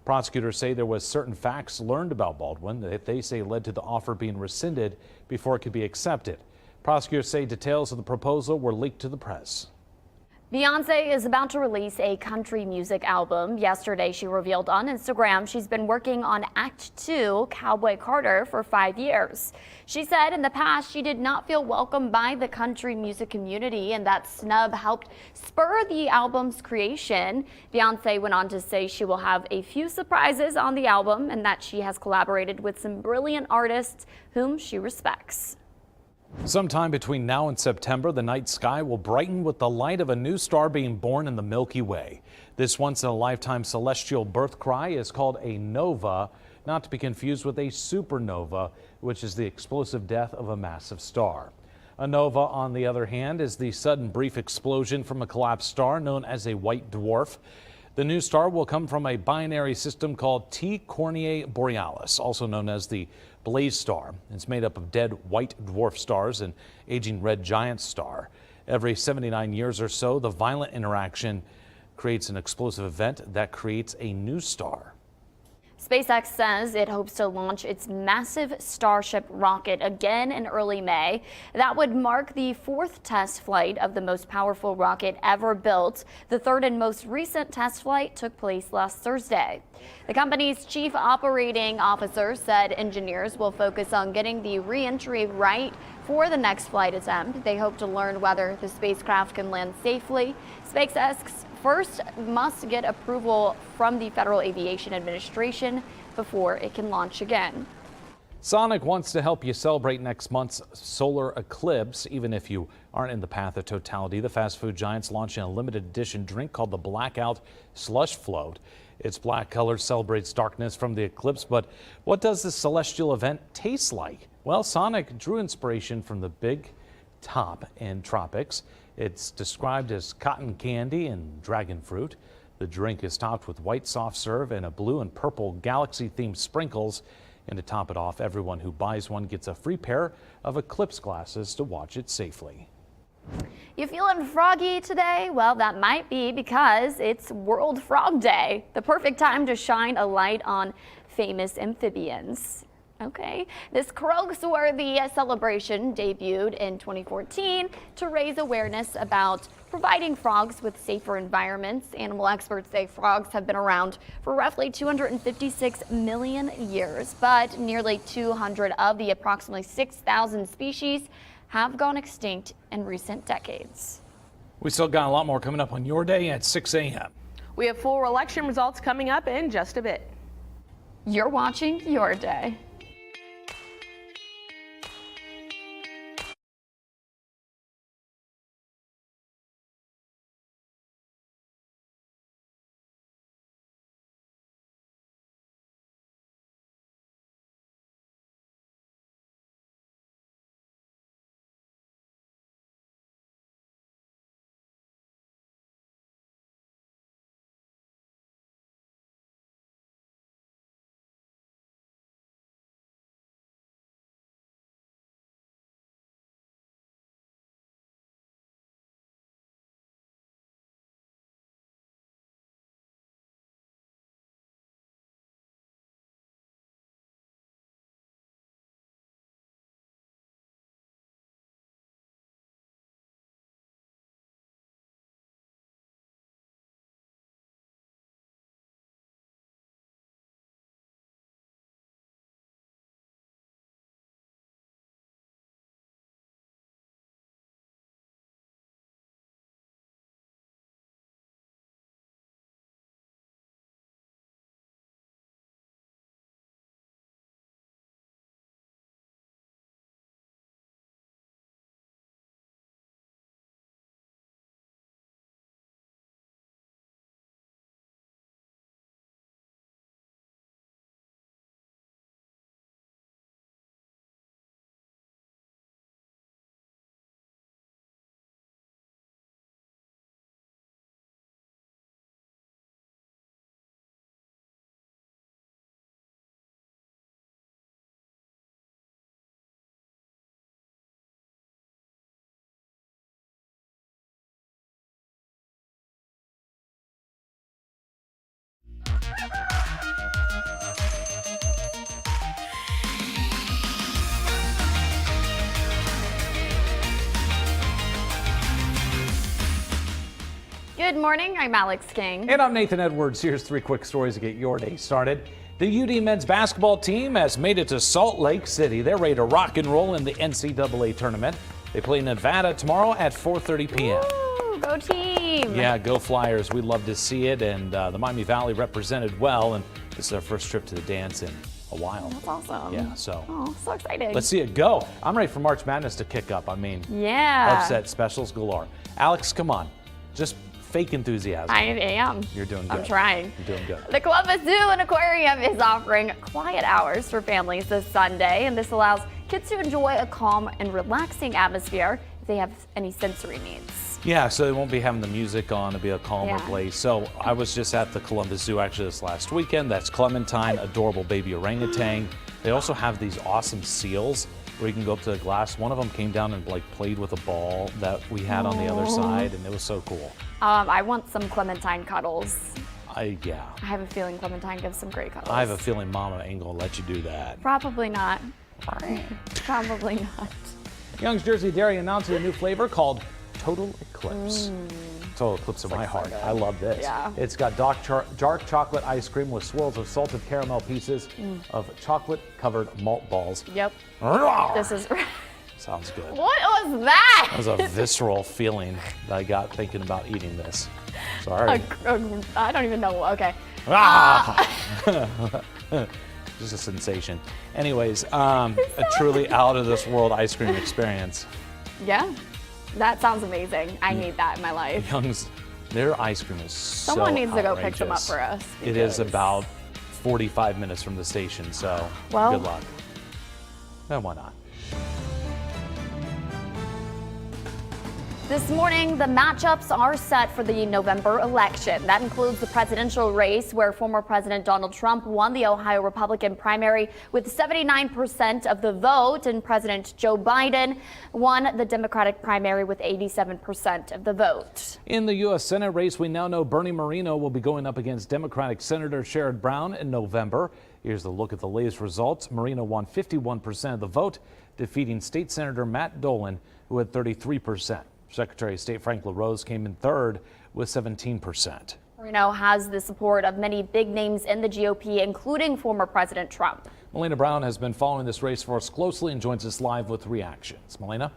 prosecutors say there was certain facts learned about Baldwin that they say led to the offer being rescinded before it could be accepted. Prosecutors say details of the proposal were leaked to the press. Beyonce is about to release a country music album. Yesterday, she revealed on Instagram she's been working on Act 2, Cowboy Carter, for 5 years. She said in the past she did not feel welcomed by the country music community, and that snub helped spur the album's creation. Beyonce went on to say she will have a few surprises on the album and that she has collaborated with some brilliant artists whom she respects. Sometime between now and September, the night sky will brighten with the light of a new star being born in the Milky Way. This once-in-a-lifetime celestial birth cry is called a nova, not to be confused with a supernova, which is the explosive death of a massive star. A nova, on the other hand, is the sudden brief explosion from a collapsed star known as a white dwarf. The new star will come from a binary system called T Cournier Borealis, also known as the Blaze Star. It's made up of dead white dwarf stars and aging red giant star. Every 79 years or so, the violent interaction creates an explosive event that creates a new star. SpaceX says it hopes to launch its massive Starship rocket again in early May. That would mark the 4th test flight of the most powerful rocket ever built. The 3rd and most recent test flight took place last Thursday. The company's chief operating officer said engineers will focus on getting the re-entry right for the next flight attempt. They hope to learn whether the spacecraft can land safely. SpaceX first must get approval from the Federal Aviation Administration before it can launch again. Sonic wants to help you celebrate next month's solar eclipse, even if you aren't in the path of totality. The fast food giant's launching a limited edition drink called the Blackout Slush Float. Its black color celebrates darkness from the eclipse, but what does this celestial event taste like? Well, Sonic drew inspiration from the Big Top in tropics. It's described as cotton candy and dragon fruit. The drink is topped with white soft serve and a blue and purple galaxy-themed sprinkles. And to top it off, everyone who buys one gets a free pair of eclipse glasses to watch it safely. You feeling froggy today? Well, that might be because it's World Frog Day, the perfect time to shine a light on famous amphibians. Okay. This Croaksworthy celebration debuted in 2014 to raise awareness about providing frogs with safer environments. Animal experts say frogs have been around for roughly 256 million years, but nearly 200 of the approximately 6,000 species have gone extinct in recent decades. We still got a lot more coming up on your day at 6 a.m. We have full election results coming up in just a bit. You're watching Your Day. Good morning, I'm Alex King. And I'm Nathan Edwards. Here's 3 quick stories to get your day started. The UD men's basketball team has made it to Salt Lake City. They're ready to rock and roll in the NCAA tournament. They play Nevada tomorrow at 4:30 p.m. Woo, go team! Yeah, go Flyers. We'd love to see it. And the Miami Valley represented well. And this is our first trip to the dance in a while. That's awesome. Yeah, so. Oh, so exciting. Let's see it go. I'm ready for March Madness to kick up. I mean, yeah. Upset specials galore. Alex, come on. Just fake enthusiasm. I am. You're doing good. I'm trying. You're doing good. The Columbus Zoo and Aquarium is offering quiet hours for families this Sunday, and this allows kids to enjoy a calm and relaxing atmosphere if they have any sensory needs. Yeah, so they won't be having the music on. It'll be a calmer place. So I was just at the Columbus Zoo actually this last weekend. That's Clementine, adorable baby orangutan. They also have these awesome seals where you can go up to the glass. One of them came down and played with a ball that we had on the other side, and it was so cool. I want some Clementine cuddles. Yeah. I have a feeling Clementine gives some great cuddles. I have a feeling Mama ain't gonna let you do that. Probably not. Probably not. Young's Jersey Dairy announcing a new flavor called Total Eclipse. Total Eclipse of my heart. I love this. Yeah. It's got dark chocolate ice cream with swirls of salted caramel pieces of chocolate-covered malt balls. Yep. This is... Sounds good. What was that? That was a visceral feeling that I got thinking about eating this. Sorry. I don't even know. Okay. Just a sensation. Anyways, a truly out-of-this-world ice cream experience. Yeah. That sounds amazing. I need that in my life. Young's, their ice cream is so Someone needs to go pick outrageous. some up for us. It is about 45 minutes from the station, so well, good luck. And why not? This morning, the matchups are set for the November election. That includes the presidential race, where former President Donald Trump won the Ohio Republican primary with 79% of the vote, and President Joe Biden won the Democratic primary with 87% of the vote. In the U.S. Senate race, we now know Bernie Moreno will be going up against Democratic Senator Sherrod Brown in November. Here's a look at the latest results. Marino won 51% of the vote, defeating State Senator Matt Dolan, who had 33%. Secretary of State Frank LaRose came in third with 17%. Marino has the support of many big names in the GOP, including former President Trump. Melina Brown has been following this race for us closely and joins us live with reactions. Melina?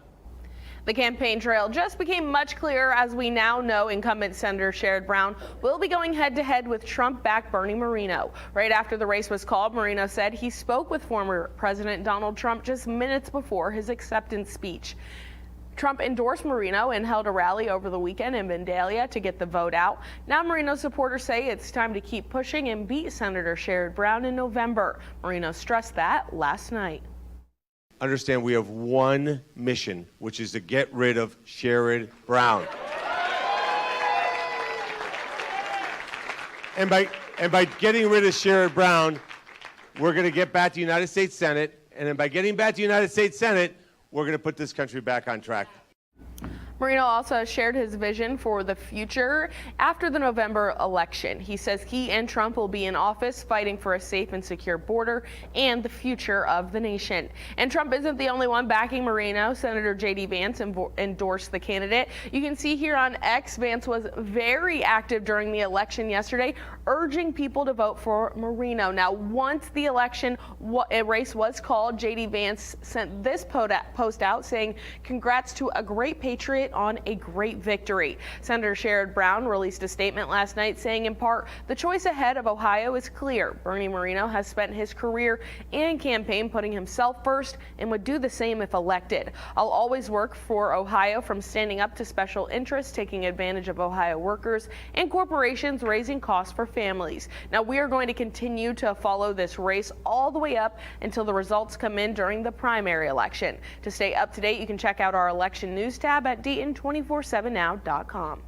The campaign trail just became much clearer as we now know incumbent Senator Sherrod Brown will be going head-to-head with Trump-backed Bernie Moreno. Right after the race was called, Moreno said he spoke with former President Donald Trump just minutes before his acceptance speech. Trump endorsed Moreno and held a rally over the weekend in Vandalia to get the vote out. Now Moreno supporters say it's time to keep pushing and beat Senator Sherrod Brown in November. Moreno stressed that last night. Understand we have one mission, which is to get rid of Sherrod Brown. And by getting rid of Sherrod Brown, we're going to get back to the United States Senate. And then by getting back to the United States Senate, we're going to put this country back on track. Moreno also shared his vision for the future after the November election. He says he and Trump will be in office fighting for a safe and secure border and the future of the nation. And Trump isn't the only one backing Moreno. Senator J.D. Vance endorsed the candidate. You can see here on X, Vance was very active during the election yesterday, urging people to vote for Moreno. Now, once the election race was called, J.D. Vance sent this post out saying, "Congrats to a great patriot on a great victory." Senator Sherrod Brown released a statement last night saying, in part, the choice ahead of Ohio is clear. Bernie Moreno has spent his career and campaign putting himself first and would do the same if elected. I'll always work for Ohio, from standing up to special interests taking advantage of Ohio workers and corporations raising costs for families. Now, we are going to continue to follow this race all the way up until the results come in during the primary election. To stay up to date, you can check out our election news tab at Dayton247now.com.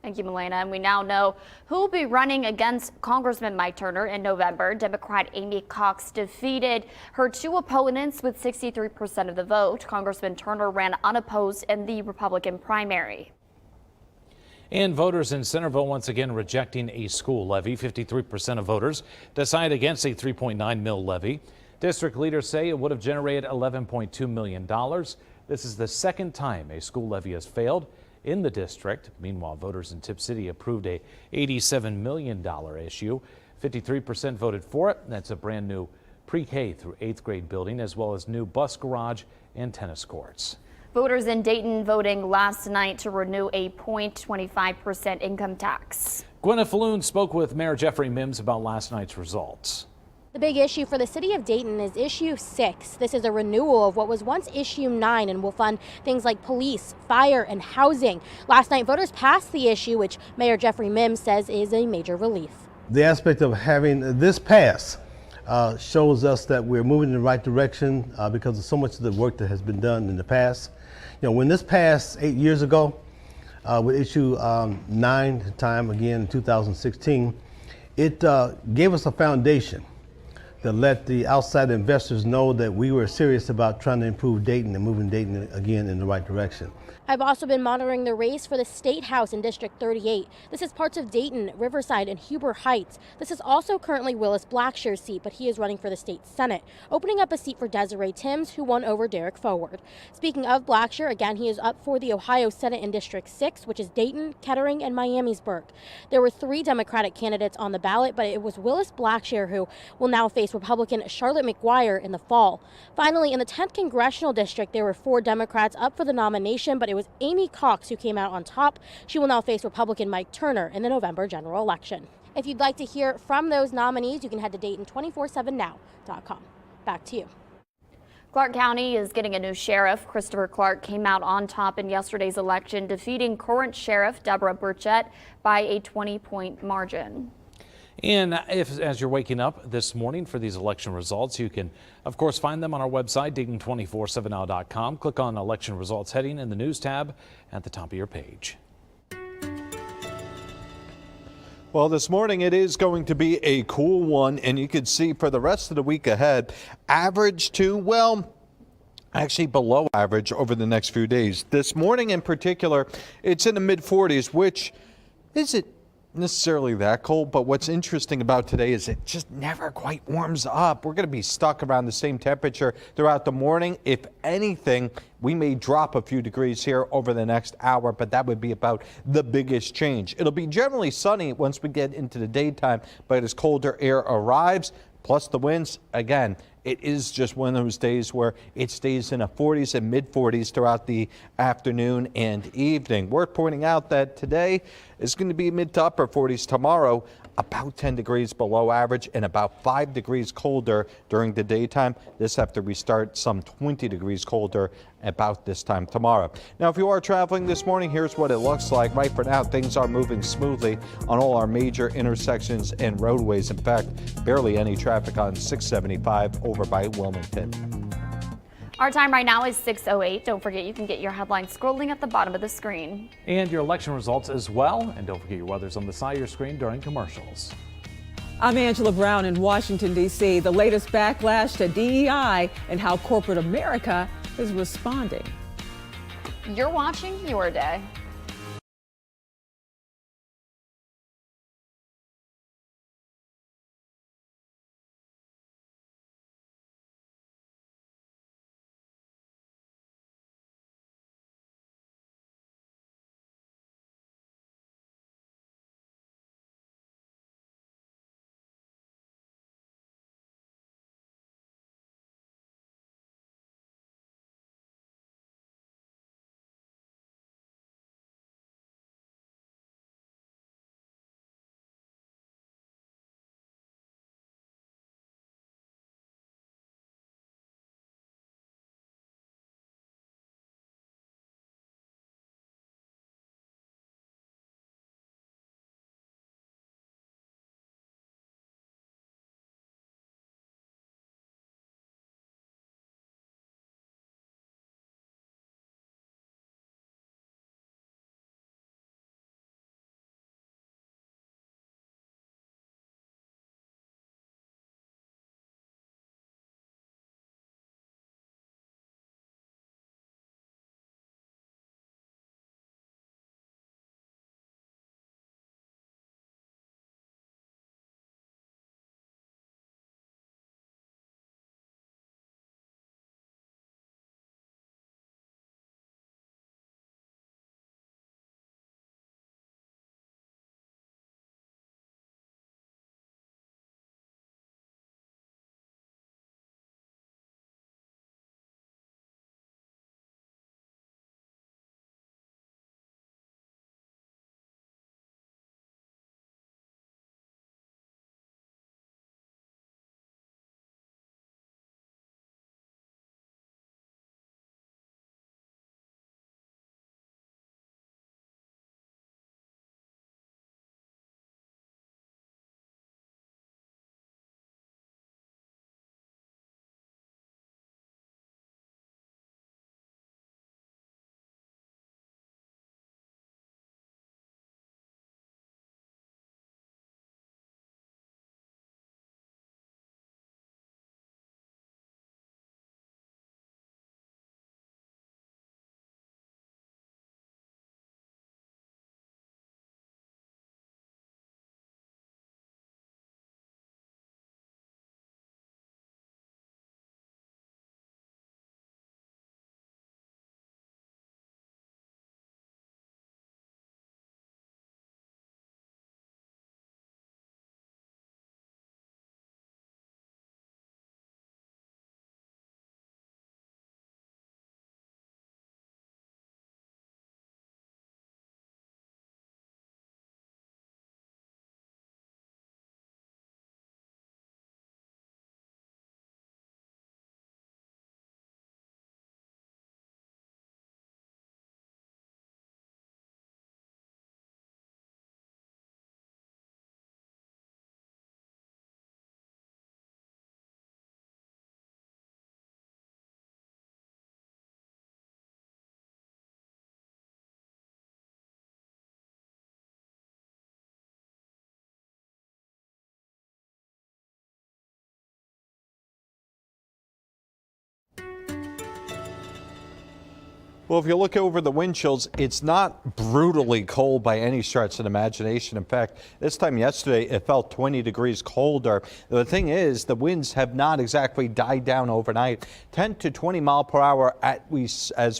Thank you, Melina. And we now know who will be running against Congressman Mike Turner in November. Democrat Amy Cox defeated her two opponents with 63% of the vote. Congressman Turner ran unopposed in the Republican primary. And voters in Centerville once again rejecting a school levy. 53% of voters decided against a $3.9 mil levy. District leaders say it would have generated $11.2 million. This is the second time a school levy has failed in the district. Meanwhile, voters in Tip City approved a $87 million issue. 53% voted for it. That's a brand new pre-K through 8th grade building, as well as new bus garage and tennis courts. Voters in Dayton voting last night to renew a 0.25% income tax. Gwyneth Falloon spoke with Mayor Jeffrey Mims about last night's results. The big issue for the city of Dayton is issue 6. This is a renewal of what was once issue 9 and will fund things like police, fire, and housing. Last night, voters passed the issue, which Mayor Jeffrey Mims says is a major relief. The aspect of having this pass shows us that we're moving in the right direction because of so much of the work that has been done in the past. You know, when this passed 8 years ago, with issue 9 time again in 2016, it gave us a foundation to let the outside investors know that we were serious about trying to improve Dayton and moving Dayton again in the right direction. I've also been monitoring the race for the State House in District 38. This is parts of Dayton, Riverside, and Huber Heights. This is also currently Willis Blackshear's seat, but he is running for the state Senate, opening up a seat for Desiree Timms, who won over Derek Forward. Speaking of Blackshear, again, he is up for the Ohio Senate in District 6, which is Dayton, Kettering, and Miamisburg. There were 3 Democratic candidates on the ballot, but it was Willis Blackshear who will now face Republican Charlotte McGuire in the fall. Finally, in the 10th Congressional District, there were 4 Democrats up for the nomination, but it was Amy Cox who came out on top. She will now face Republican Mike Turner in the November general election. If you'd like to hear from those nominees, you can head to Dayton247now.com. Back to you. Clark County is getting a new sheriff. Christopher Clark came out on top in yesterday's election, defeating current sheriff Deborah Burchett by a 20-point margin. And as you're waking up this morning for these election results, you can, of course, find them on our website, Dayton247now.com. Click on election results heading in the news tab at the top of your page. Well, this morning it is going to be a cool one, and you can see for the rest of the week ahead, average to, well, actually below average over the next few days. This morning in particular, it's in the mid 40s, which is it necessarily that cold, but what's interesting about today is it just never quite warms up. We're going to be stuck around the same temperature throughout the morning. If anything, we may drop a few degrees here over the next hour, but that would be about the biggest change. It'll be generally sunny once we get into the daytime, but as colder air arrives, plus the winds, again, it is just one of those days where it stays in the 40s and mid 40s throughout the afternoon and evening. Worth pointing out that today is going to be mid to upper 40s. Tomorrow, about 10 degrees below average and about 5 degrees colder during the daytime. This after we start some 20 degrees colder about this time tomorrow. Now, if you are traveling this morning, here's what it looks like. Right for now, things are moving smoothly on all our major intersections and roadways. In fact, barely any traffic on 675 over by Wilmington. Our time right now is 6:08. Don't forget you can get your headlines scrolling at the bottom of the screen. And your election results as well. And don't forget your weather's on the side of your screen during commercials. I'm Angela Brown in Washington, D.C. The latest backlash to DEI and how corporate America is responding. You're watching Your Day. Well, if you look over the wind chills, it's not brutally cold by any stretch of the imagination. In fact, this time yesterday, it felt 20 degrees colder. The thing is, the winds have not exactly died down overnight. 10 to 20 mile per hour as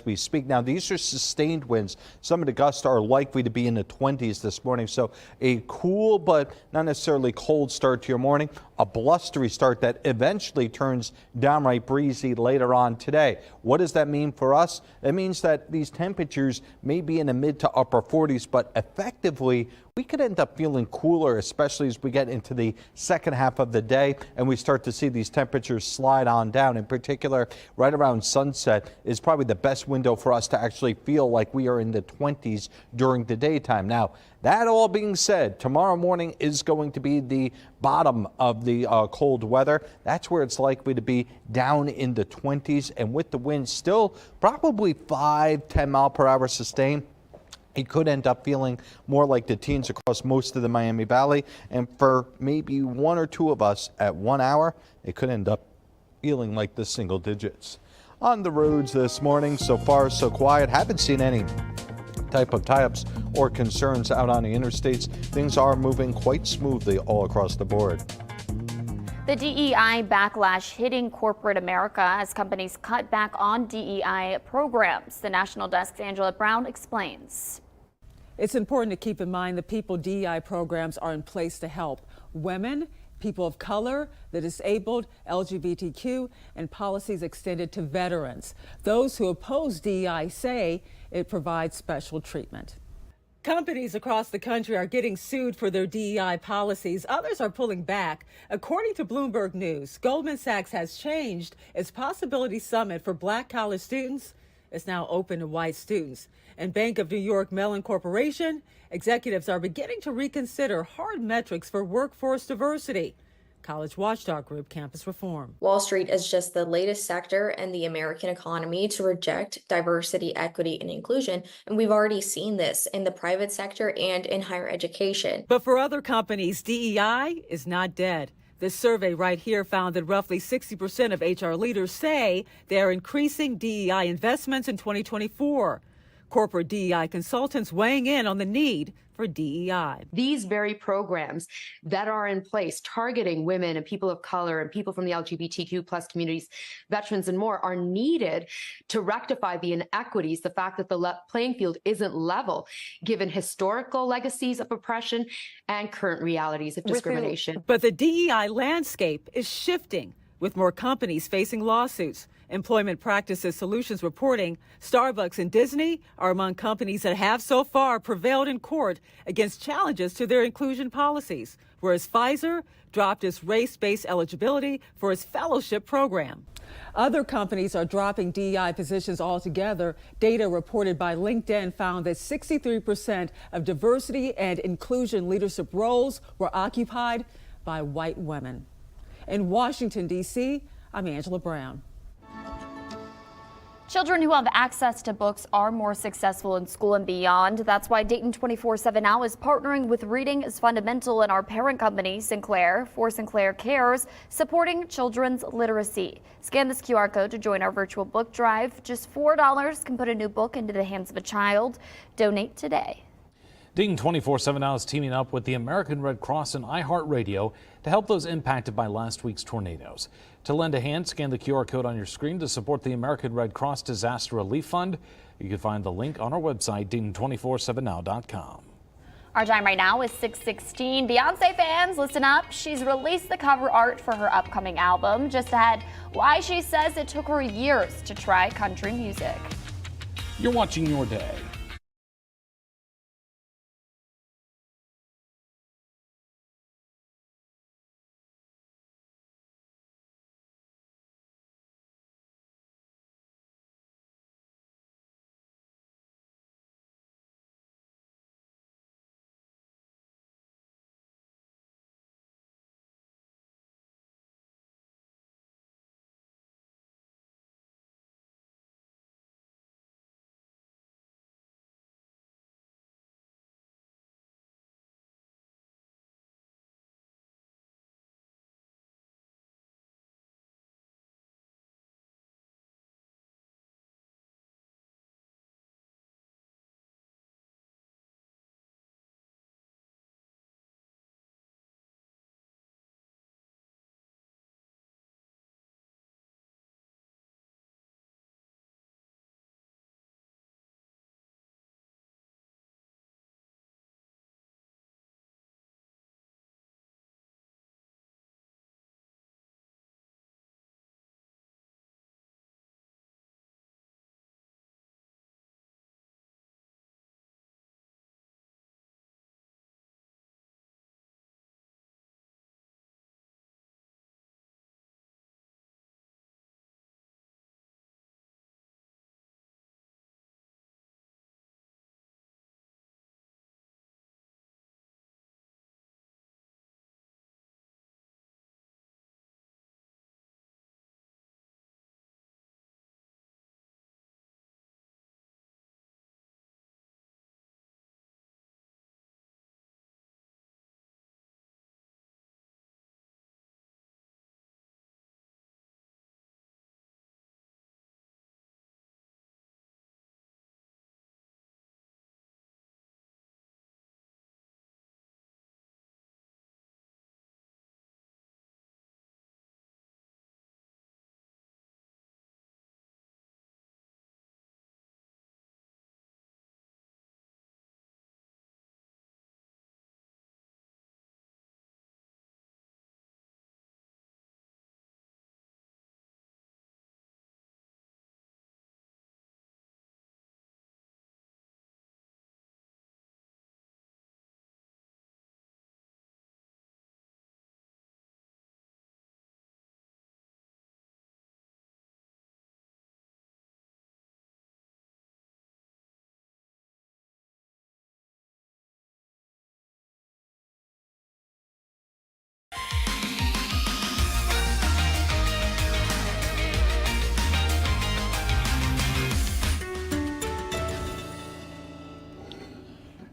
we speak. Now, these are sustained winds. Some of the gusts are likely to be in the 20s this morning. So a cool but not necessarily cold start to your morning. A blustery start that eventually turns downright breezy later on today. What does that mean for us? It means that these temperatures may be in the mid to upper 40s, but effectively we could end up feeling cooler, especially as we get into the second half of the day and we start to see these temperatures slide on down. In particular, right around sunset is probably the best window for us to actually feel like we are in the 20s during the daytime. Now, that all being said, tomorrow morning is going to be the bottom of the cold weather. That's where it's likely to be down in the 20s, and with the wind still probably 5-10 mile per hour sustained. It could end up feeling more like the teens across most of the Miami Valley, and for maybe one or two of us at 1 hour, it could end up feeling like the single digits. On the roads this morning, so far so quiet. Haven't seen any type of tie-ups or concerns out on the interstates. Things are moving quite smoothly all across the board. The DEI backlash hitting corporate America as companies cut back on DEI programs. The National Desk's Angela Brown explains. It's important to keep in mind the people DEI programs are in place to help women, people of color, the disabled, LGBTQ, and policies extended to veterans. Those who oppose DEI say it provides special treatment. Companies across the country are getting sued for their DEI policies. Others are pulling back. According to Bloomberg News, Goldman Sachs has changed its Possibility Summit for Black college students. It's now open to white students. And Bank of New York Mellon Corporation, executives are beginning to reconsider hard metrics for workforce diversity. College watchdog group Campus Reform. Wall Street is just the latest sector in the American economy to reject diversity, equity, and inclusion. And we've already seen this in the private sector and in higher education. But for other companies, DEI is not dead. This survey right here found that roughly 60% of HR leaders say they are increasing DEI investments in 2024. Corporate DEI consultants weighing in on the need for DEI. These very programs that are in place targeting women and people of color and people from the LGBTQ plus communities, veterans and more are needed to rectify the inequities, the fact that the playing field isn't level given historical legacies of oppression and current realities of discrimination. But the DEI landscape is shifting with more companies facing lawsuits. Employment Practices Solutions reporting Starbucks and Disney are among companies that have so far prevailed in court against challenges to their inclusion policies, whereas Pfizer dropped its race-based eligibility for its fellowship program. Other companies are dropping DEI positions altogether. Data reported by LinkedIn found that 63% of diversity and inclusion leadership roles were occupied by white women. In Washington, D.C., I'm Angela Brown. Children who have access to books are more successful in school and beyond. That's why Dayton 24/7 Now is partnering with Reading is Fundamental and our parent company, Sinclair, for Sinclair Cares, supporting children's literacy. Scan this QR code to join our virtual book drive. Just $4 can put a new book into the hands of a child. Donate today. Dayton 24/7 Now is teaming up with the American Red Cross and iHeartRadio to help those impacted by last week's tornadoes. To lend a hand, scan the QR code on your screen to support the American Red Cross Disaster Relief Fund. You can find the link on our website, Dayton247now.com. Our time right now is 6:16. Beyonce fans, listen up. She's released the cover art for her upcoming album. Just ahead, why she says it took her years to try country music. You're watching Your Day.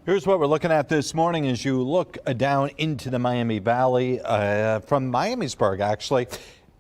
Here's what we're looking at this morning as you look down into the Miami Valley from Miamisburg, actually.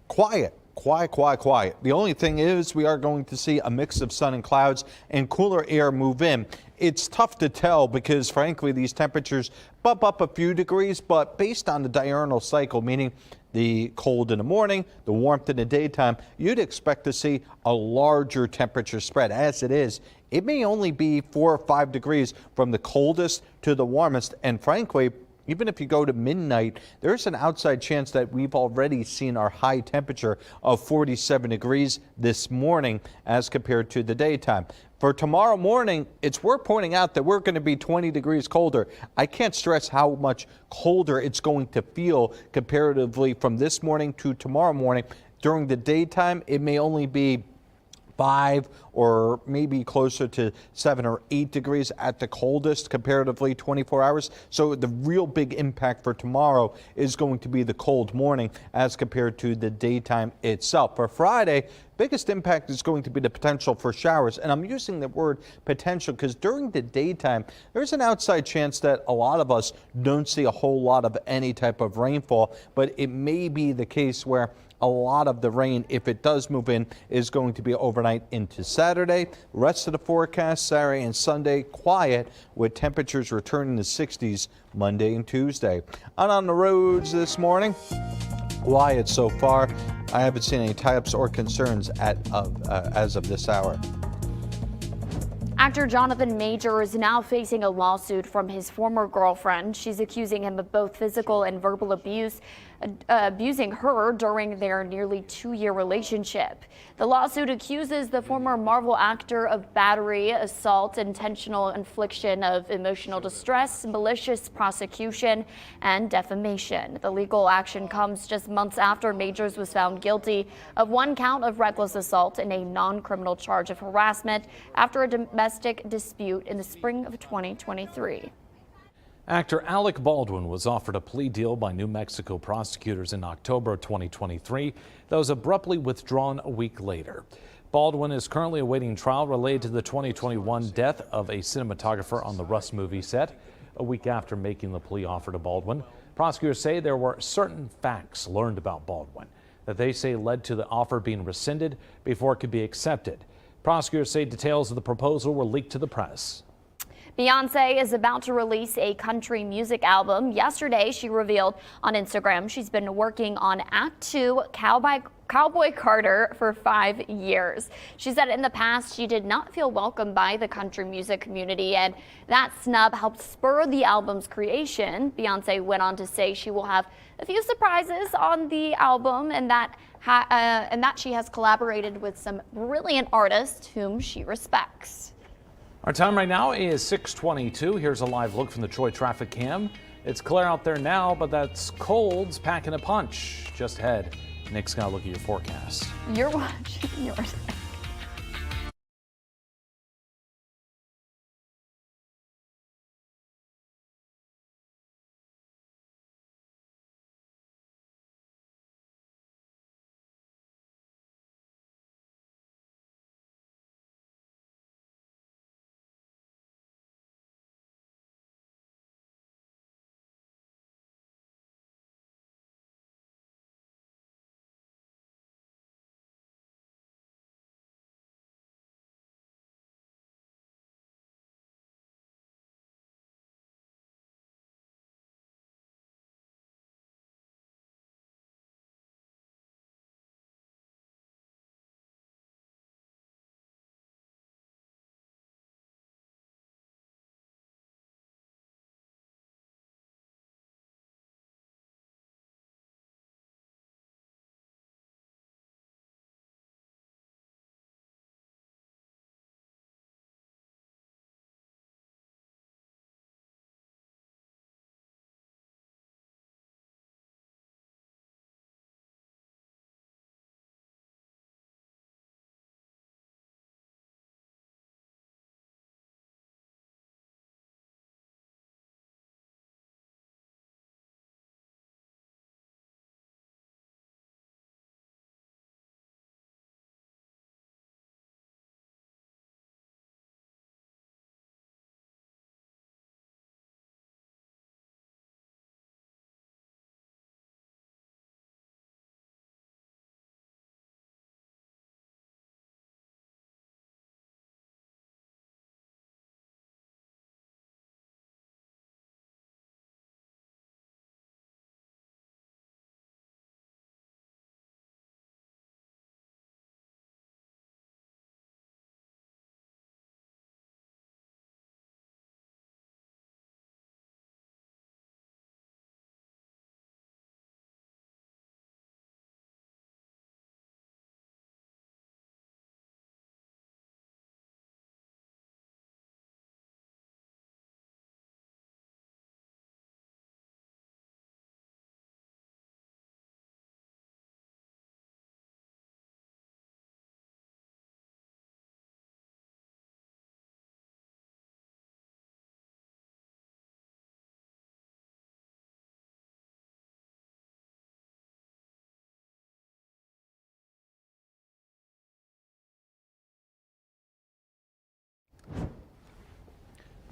Quiet. The only thing is we are going to see a mix of sun and clouds and cooler air move in. It's tough to tell because, frankly, these temperatures bump up a few degrees, but based on the diurnal cycle, meaning the cold in the morning, the warmth in the daytime, you'd expect to see a larger temperature spread. As it is, it may only be 4 or 5 degrees from the coldest to the warmest, and frankly, even if you go to midnight, there's an outside chance that we've already seen our high temperature of 47 degrees this morning as compared to the daytime. For tomorrow morning, it's worth pointing out that we're going to be 20 degrees colder. I can't stress how much colder it's going to feel comparatively from this morning to tomorrow morning. During the daytime, it may only be 5 or maybe closer to 7 or 8 degrees at the coldest comparatively 24 hours. So the real big impact for tomorrow is going to be the cold morning as compared to the daytime itself. For Friday, biggest impact is going to be the potential for showers. And I'm using the word potential because during the daytime, there's an outside chance that a lot of us don't see a whole lot of any type of rainfall, but it may be the case where a lot of the rain, if it does move in, is going to be overnight into Saturday. Rest of the forecast, Saturday and Sunday, quiet with temperatures returning to 60s Monday and Tuesday. And on the roads this morning, quiet so far. I haven't seen any tie-ups or concerns as of this hour. Actor Jonathan Major is now facing a lawsuit from his former girlfriend. She's accusing him of both physical and verbal abuse, abusing her during their nearly 2-year relationship. The lawsuit accuses the former Marvel actor of battery, assault, intentional infliction of emotional distress, malicious prosecution, and defamation. The legal action comes just months after Majors was found guilty of 1 count of reckless assault and a non-criminal charge of harassment after a domestic dispute in the spring of 2023. Actor Alec Baldwin was offered a plea deal by New Mexico prosecutors in October 2023 that was abruptly withdrawn a week later. Baldwin is currently awaiting trial related to the 2021 death of a cinematographer on the Rust movie set. A week after making the plea offer to Baldwin, prosecutors say there were certain facts learned about Baldwin that they say led to the offer being rescinded before it could be accepted. Prosecutors say details of the proposal were leaked to the press. Beyonce is about to release a country music album. Yesterday, she revealed on Instagram she's been working on Act 2 Cowboy Carter for 5 years. She said in the past she did not feel welcomed by the country music community, and that snub helped spur the album's creation. Beyonce went on to say she will have a few surprises on the album and that she has collaborated with some brilliant artists whom she respects. Our time right now is 6:22. Here's a live look from the Troy traffic cam. It's clear out there now, but that's cold's packing a punch. Just ahead, Nick's got to look at your forecast. You're watching yours.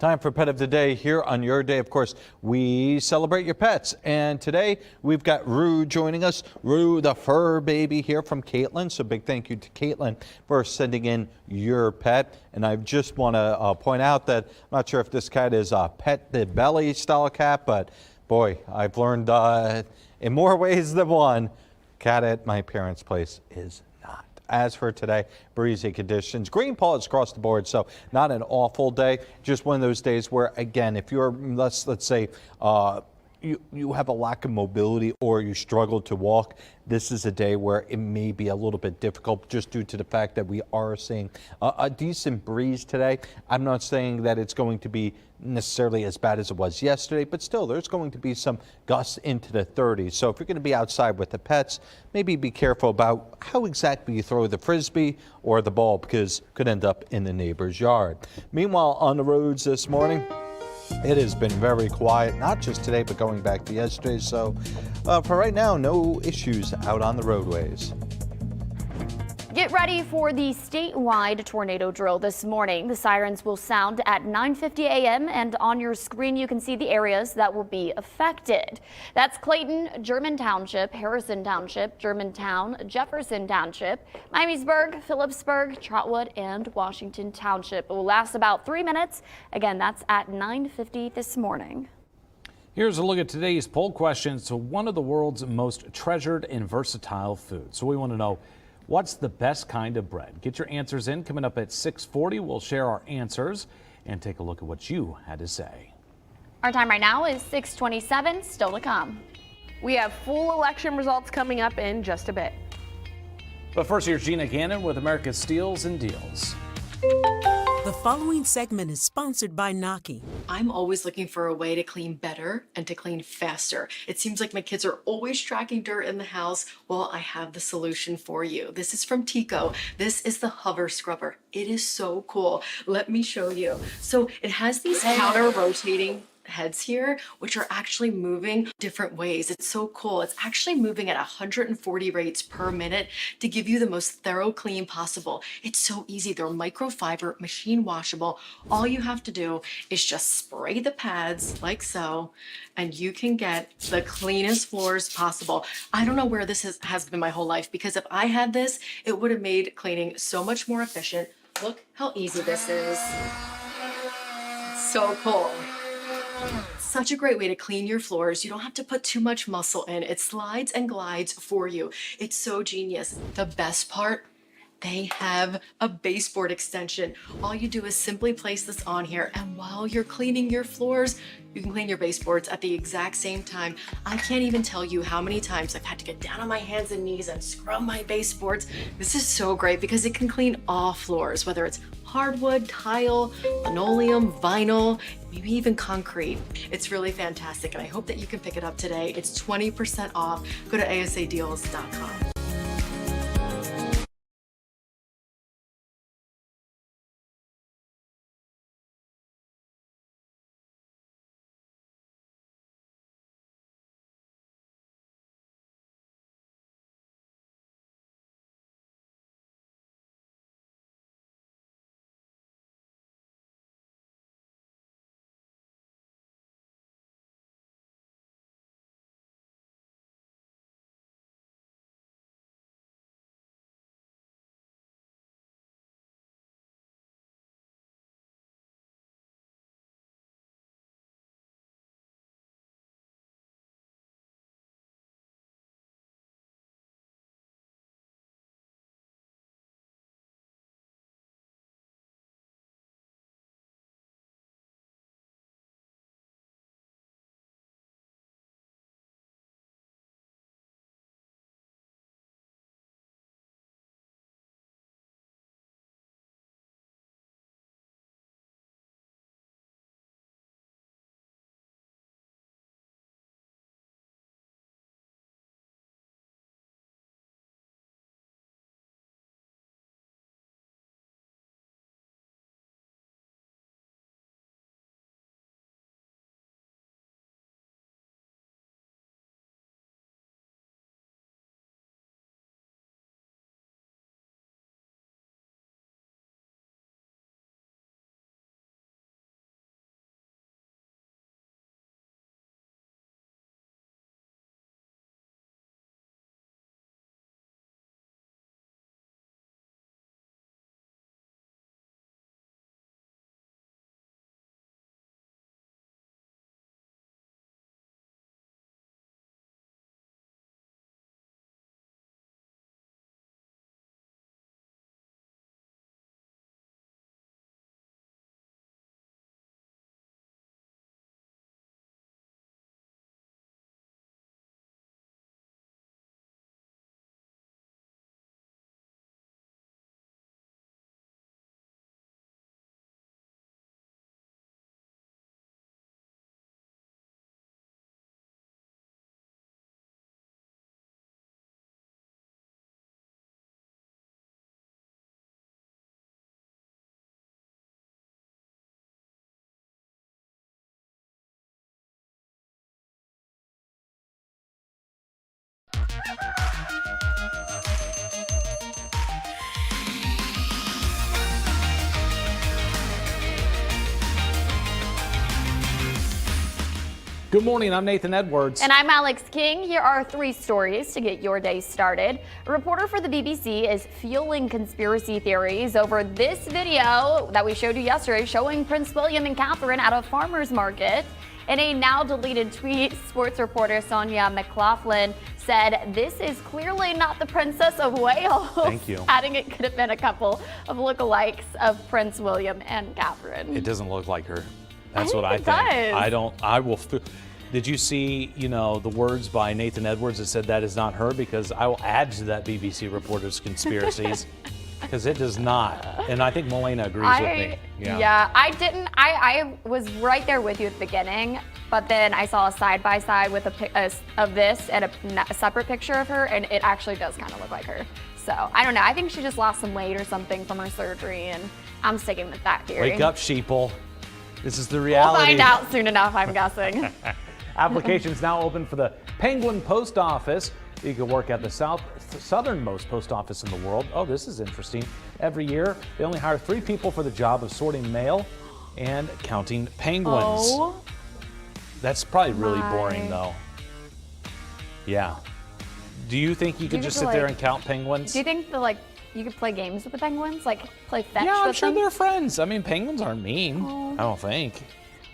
Time for Pet of the Day here on your day. Of course, we celebrate your pets. And today we've got Rue joining us. Rue, the fur baby here from Caitlin. So big thank you to Caitlin for sending in your pet. And I just want to point out that I'm not sure if this cat is a pet the belly style cat, but boy, I've learned in more ways than one, cat at my parents' place is not. As for today, breezy conditions, green paws across the board, so not an awful day. Just one of those days where, again, if you're, let's say, you have a lack of mobility or you struggle to walk, this is a day where it may be a little bit difficult just due to the fact that we are seeing a decent breeze today. I'm not saying that it's going to be necessarily as bad as it was yesterday, but still there's going to be some gusts into the 30s. So if you're going to be outside with the pets, maybe be careful about how exactly you throw the frisbee or the ball, because it could end up in the neighbor's yard. Meanwhile, on the roads this morning, it has been very quiet, not just today, but going back to yesterday. So for right now, no issues out on the roadways. Get ready for the statewide tornado drill this morning. The sirens will sound at 9:50 a.m. and on your screen you can see the areas that will be affected. That's Clayton, German Township, Harrison Township, Germantown, Jefferson Township, Miamisburg, Phillipsburg, Trotwood, and Washington Township. It will last about 3 minutes. Again, that's at 9:50 this morning. Here's a look at today's poll questions to one of the world's most treasured and versatile foods. So we want to know, what's the best kind of bread? Get your answers in. Coming up at 6:40, we'll share our answers and take a look at what you had to say. Our time right now is 6:27, still to come. We have full election results coming up in just a bit. But first, here's Gina Gannon with America's Steals and Deals. The following segment is sponsored by Naki. I'm always looking for a way to clean better and to clean faster. It seems like my kids are always tracking dirt in the house. Well, I have the solution for you. This is from Tico. This is the Hover Scrubber. It is so cool. Let me show you. So it has these counter rotating heads here, which are actually moving different ways. It's so cool. It's actually moving at 140 rates per minute to give you the most thorough clean possible. It's so easy. They're microfiber, machine washable. All you have to do is just spray the pads like so, and you can get the cleanest floors possible. I don't know where this has been my whole life, because if I had this, it would have made cleaning so much more efficient. Look how easy this is. It's so cool. Such a great way to clean your floors. You don't have to put too much muscle in. It slides and glides for you. It's so genius. The best part, they have a baseboard extension. All you do is simply place this on here, and while you're cleaning your floors, you can clean your baseboards at the exact same time. I can't even tell you how many times I've had to get down on my hands and knees and scrub my baseboards. This is so great because it can clean all floors, whether it's hardwood, tile, linoleum, vinyl, maybe even concrete. It's really fantastic, and I hope that you can pick it up today. It's 20% off. Go to asadeals.com. Good morning, I'm Nathan Edwards. And I'm Alex King. Here are 3 stories to get your day started. A reporter for the BBC is fueling conspiracy theories over this video that we showed you yesterday showing Prince William and Catherine at a farmer's market. In a now deleted tweet, sports reporter Sonia McLaughlin said, "This is clearly not the Princess of Wales." Thank you. Adding it could have been a couple of lookalikes of Prince William and Catherine. It doesn't look like her. That's what think I it think. does. I will. Did you see, the words by Nathan Edwards that said that is not her? Because I will add to that BBC reporter's conspiracies. Because it does not. And I think Melena agrees with me. Yeah, I didn't. I was right there with you at the beginning, but then I saw a side-by-side with of this and a separate picture of her, and it actually does kind of look like her. So, I don't know. I think she just lost some weight or something from her surgery, and I'm sticking with that theory. Wake up, sheeple. This is the reality. We'll find out soon enough, I'm guessing. Applications now open for the Penguin Post Office. You can work at the southernmost post office in the world. Oh, this is interesting. Every year, they only hire 3 people for the job of sorting mail and counting penguins. Oh. That's probably really boring, though. Yeah. Do you think you could just sit there and count penguins? Do you think that, you could play games with the penguins? Like, play fetch Yeah, I'm with sure them? they're friends. I mean, penguins aren't mean. Oh. I don't think.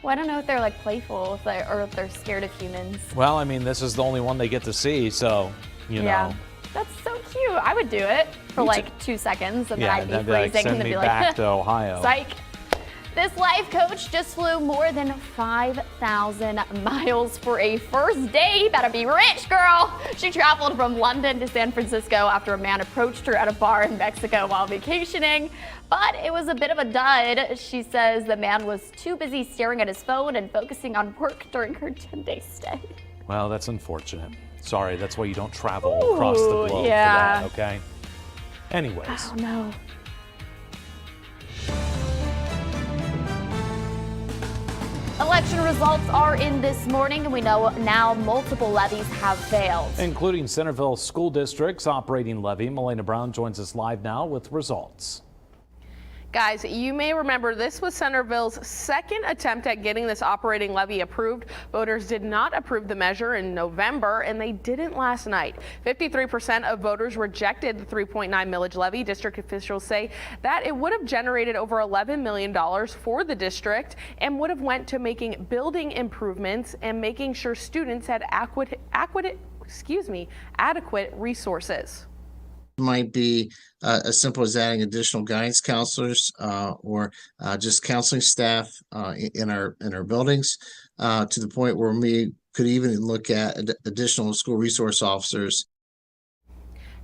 Well, I don't know if they're, playful or if they're scared of humans. Well, I mean, this is the only one they get to see, so, Yeah. That's so cute. I would do it for, 2 seconds, and then I'd be freezing, send and then me be back to Ohio. Psych. This life coach just flew more than 5,000 miles for a first date. Better be rich, girl. She traveled from London to San Francisco after a man approached her at a bar in Mexico while vacationing. But it was a bit of a dud. She says the man was too busy staring at his phone and focusing on work during her 10-day stay. Well, that's unfortunate. Sorry, that's why you don't travel across the globe for yeah. that, okay? Anyways. Oh, no. Election results are in this morning, and we know now multiple levies have failed. Including Centerville School District's operating levy. Melena Brown joins us live now with results. Guys, you may remember this was Centerville's second attempt at getting this operating levy approved. Voters did not approve the measure in November, and they didn't last night. 53% of voters rejected the 3.9 millage levy. District officials say that it would have generated over $11 million for the district and would have went to making building improvements and making sure students had adequate resources. Might be as simple as adding additional guidance counselors or just counseling staff in our buildings to the point where we could even look at additional school resource officers.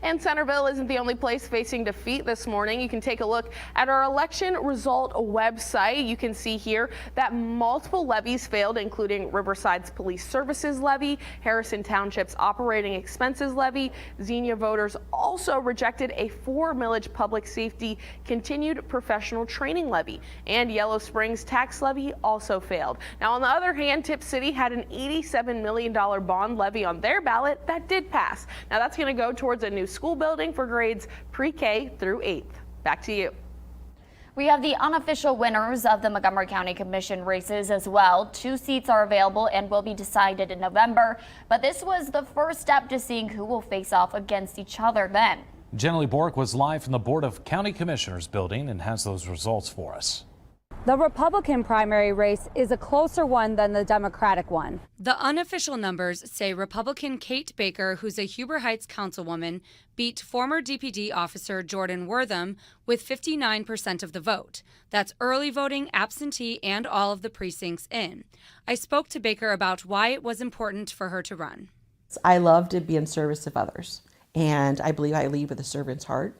And Centerville isn't the only place facing defeat this morning. You can take a look at our election result website. You can see here that multiple levies failed, including Riverside's police services levy, Harrison Township's operating expenses levy. Xenia voters also rejected a 4 millage public safety continued professional training levy, and Yellow Springs tax levy also failed. Now, on the other hand, Tip City had an $87 million bond levy on their ballot that did pass. Now, that's going to go towards a new school building for grades pre-K through 8th. Back to you. We have the unofficial winners of the Montgomery County Commission races as well. 2 seats are available and will be decided in November, but this was the first step to seeing who will face off against each other then. Jenny Bork was live from the Board of County Commissioners building and has those results for us. The Republican primary race is a closer one than the Democratic one. The unofficial numbers say Republican Kate Baker, who's a Huber Heights councilwoman, beat former DPD officer Jordan Wortham with 59% of the vote. That's early voting, absentee, and all of the precincts in. I spoke to Baker about why it was important for her to run. I love to be in service of others, and I believe I lead with a servant's heart.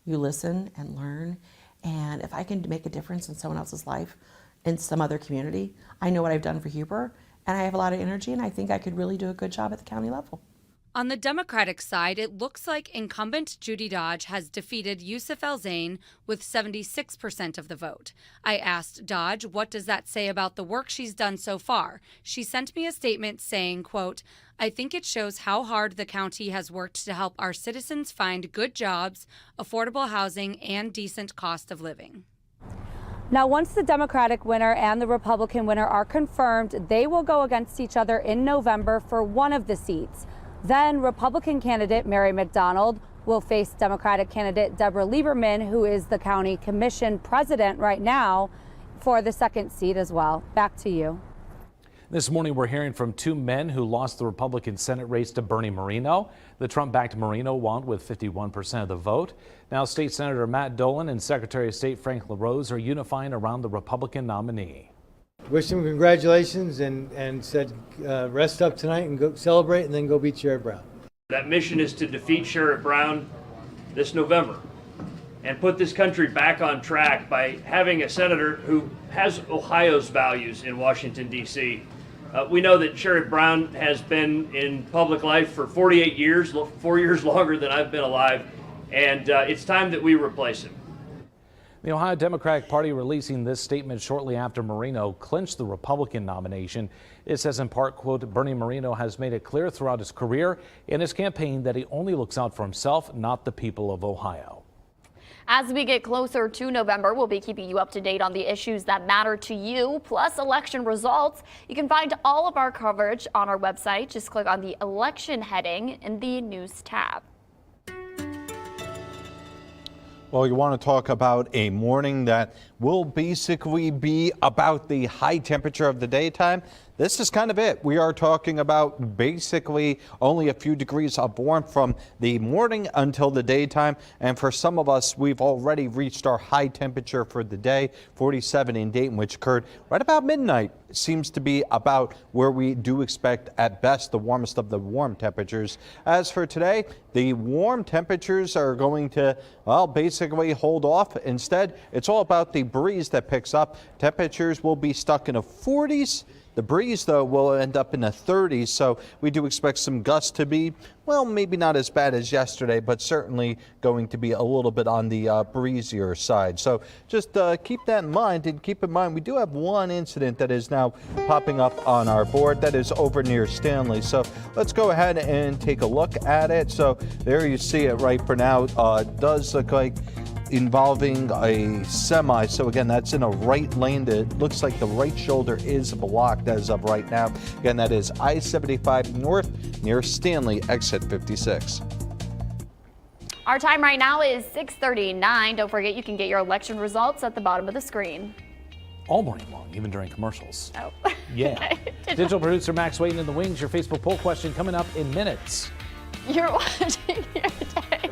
You listen and learn. And if I can make a difference in someone else's life in some other community, I know what I've done for Huber, and I have a lot of energy, and I think I could really do a good job at the county level. On the Democratic side, it looks like incumbent Judy Dodge has defeated Yusuf El-Zain with 76% of the vote. I asked Dodge, what does that say about the work she's done so far? She sent me a statement saying, quote, I think it shows how hard the county has worked to help our citizens find good jobs, affordable housing, and decent cost of living. Now, once the Democratic winner and the Republican winner are confirmed, they will go against each other in November for one of the seats. Then Republican candidate Mary McDonald will face Democratic candidate Deborah Lieberman, who is the county commission president right now, for the second seat as well. Back to you. This morning, we're hearing from two men who lost the Republican Senate race to Bernie Moreno. The Trump-backed Moreno won with 51% of the vote. Now, State Senator Matt Dolan and Secretary of State Frank LaRose are unifying around the Republican nominee. Wish him congratulations and said rest up tonight and go celebrate and then go beat Sherrod Brown. That mission is to defeat Sherrod Brown this November and put this country back on track by having a senator who has Ohio's values in Washington, D.C. We know that Sherrod Brown has been in public life for 48 years, 4 years longer than I've been alive, and it's time that we replace him. The Ohio Democratic Party releasing this statement shortly after Moreno clinched the Republican nomination. It says in part, quote, Bernie Moreno has made it clear throughout his career and his campaign that he only looks out for himself, not the people of Ohio. As we get closer to November, we'll be keeping you up to date on the issues that matter to you, plus election results. You can find all of our coverage on our website. Just click on the election heading in the news tab. Well, you want to talk about a morning that will basically be about the high temperature of the daytime. This is kind of it. We are talking about basically only a few degrees of warmth from the morning until the daytime. And for some of us, we've already reached our high temperature for the day, 47 in Dayton, which occurred right about midnight. It seems to be about where we do expect at best the warmest of the warm temperatures. As for today, the warm temperatures are going to, well, basically hold off. Instead, it's all about the breeze that picks up. Temperatures will be stuck in the 40s. The breeze, though, will end up in the 30s, so we do expect some gusts to be, well, maybe not as bad as yesterday, but certainly going to be a little bit on the breezier side. So just keep that in mind, and keep in mind we do have one incident that is now popping up on our board that is over near Stanley. So let's go ahead and take a look at it. So there you see it right for now. It does look like involving a semi. So again, that's in a right lane. It looks like the right shoulder is blocked as of right now. Again, that is I-75 north near Stanley, exit 56. Our time right now is 6:39. Don't forget you can get your election results at the bottom of the screen. All morning long, even during commercials. Oh. Yeah. Digital producer Max waiting in the wings. Your Facebook poll question coming up in minutes. You're watching your day.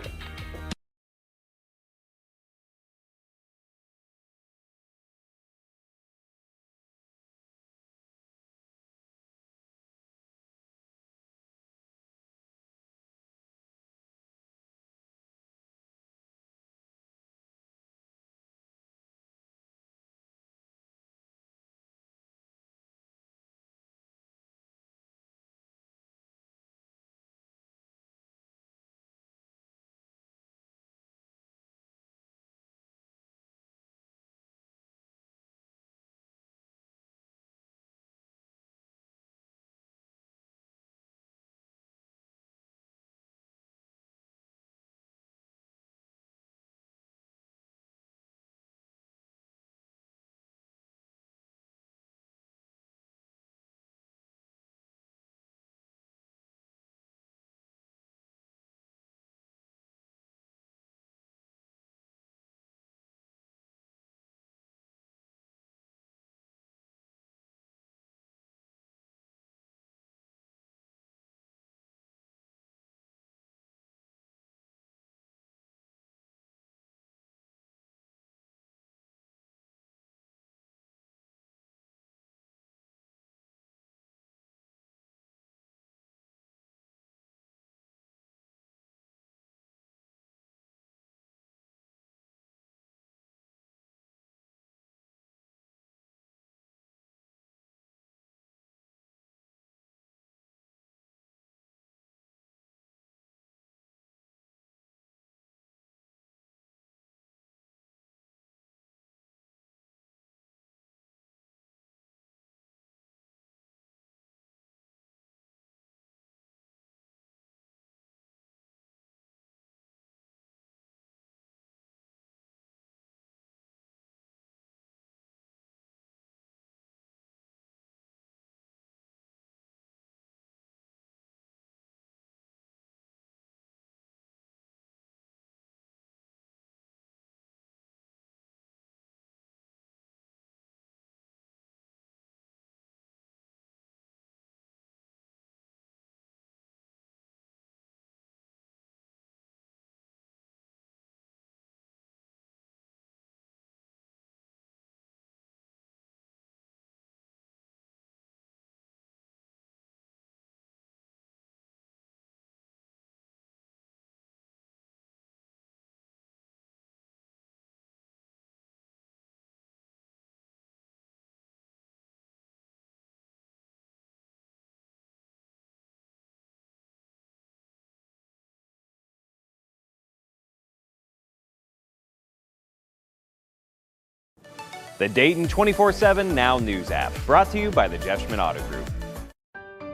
the Dayton 24/7 Now News app, brought to you by the Jeffschman Auto Group.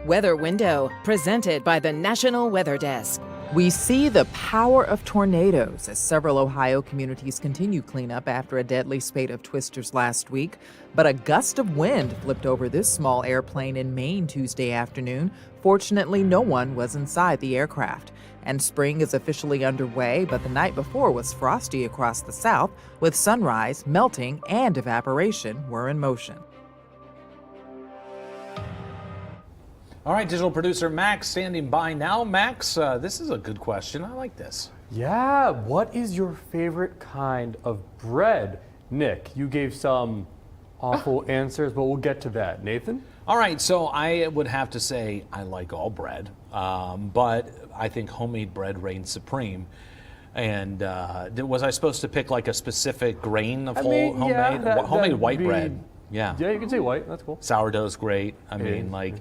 Weather Window, presented by the National Weather Desk. We see the power of tornadoes as several Ohio communities continue cleanup after a deadly spate of twisters last week. But a gust of wind flipped over this small airplane in Maine Tuesday afternoon. Fortunately, no one was inside the aircraft. And spring is officially underway, but the night before was frosty across the south, with sunrise, melting, and evaporation were in motion. All right, digital producer Max standing by now. Max, this is a good question. I like this. Yeah, what is your favorite kind of bread? Nick, you gave some awful answers, but we'll get to that. Nathan? All right, so I would have to say I like all bread, but I think homemade bread reigns supreme. And was I supposed to pick like a specific grain of homemade? Homemade white bread. Yeah. Yeah, you can say white. That's cool. Sourdough's great. I mean, like,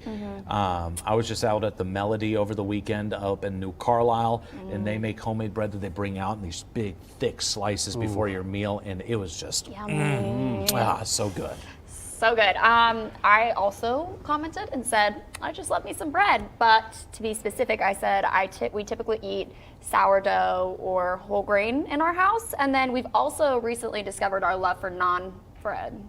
I was just out at the Melody over the weekend up in New Carlisle, and they make homemade bread that they bring out in these big, thick slices before your meal, and it was just so good. So good. I also commented and said, I just love me some bread. But to be specific, I said we typically eat sourdough or whole grain in our house. And then we've also recently discovered our love for naan bread.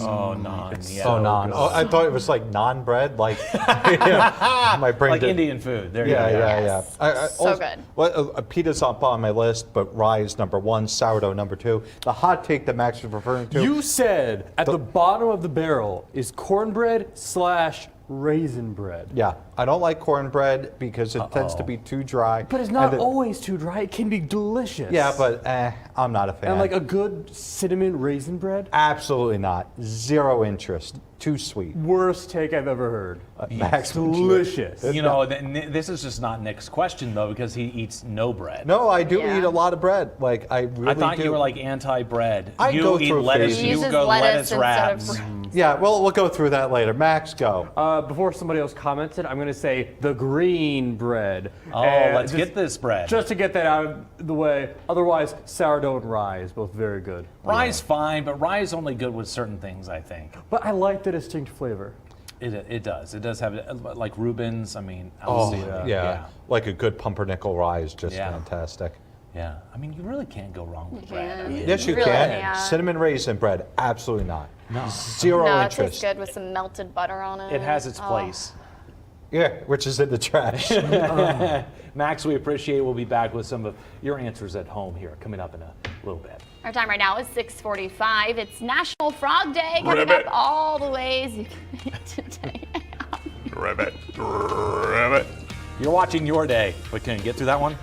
Oh, naan. Yeah. Oh, naan. Oh, I thought it was like naan bread, like my brain like did. Indian food. There you go. Yeah. So good. Well, pita's up on my list, but rye is number one, sourdough number two. The hot take that Max was referring to. You said at the bottom of the barrel is cornbread / raisin bread. Yeah, I don't like cornbread because it tends to be too dry. But it's not always too dry. It can be delicious. Yeah, but I'm not a fan. And like a good cinnamon raisin bread? Absolutely not. Zero interest. Too sweet. Worst take I've ever heard. Max, delicious. You know, this is just not Nick's question though, because he eats no bread. No, I do eat a lot of bread. Like I really do. I thought you were like anti-bread. I you go eat through lettuce. phases. You go lettuce wraps. Yeah, well, we'll go through that later. Max, go. Before somebody else commented, I'm going to say the Greene bread. Oh, let's get this bread. Just to get that out of the way. Otherwise, sourdough and rye is both very good. Rye's fine, but rye is only good with certain things, I think. But I like the distinct flavor. It does. It does have, like Reuben's, I mean, yeah. Like a good pumpernickel rye is just fantastic. Yeah, I mean, you really can't go wrong with bread. I mean, Yes, you can. Cinnamon raisin bread, absolutely not. No. Zero No, it interest. tastes good with some melted butter on it. It has its place. Yeah, which is in the trash. Max, we appreciate it. We'll be back with some of your answers at home here coming up in a little bit. Our time right now is 6:45. It's National Frog Day. Coming up all the ways you can make today. Ribbit. You're watching Your Day, but can you get through that one?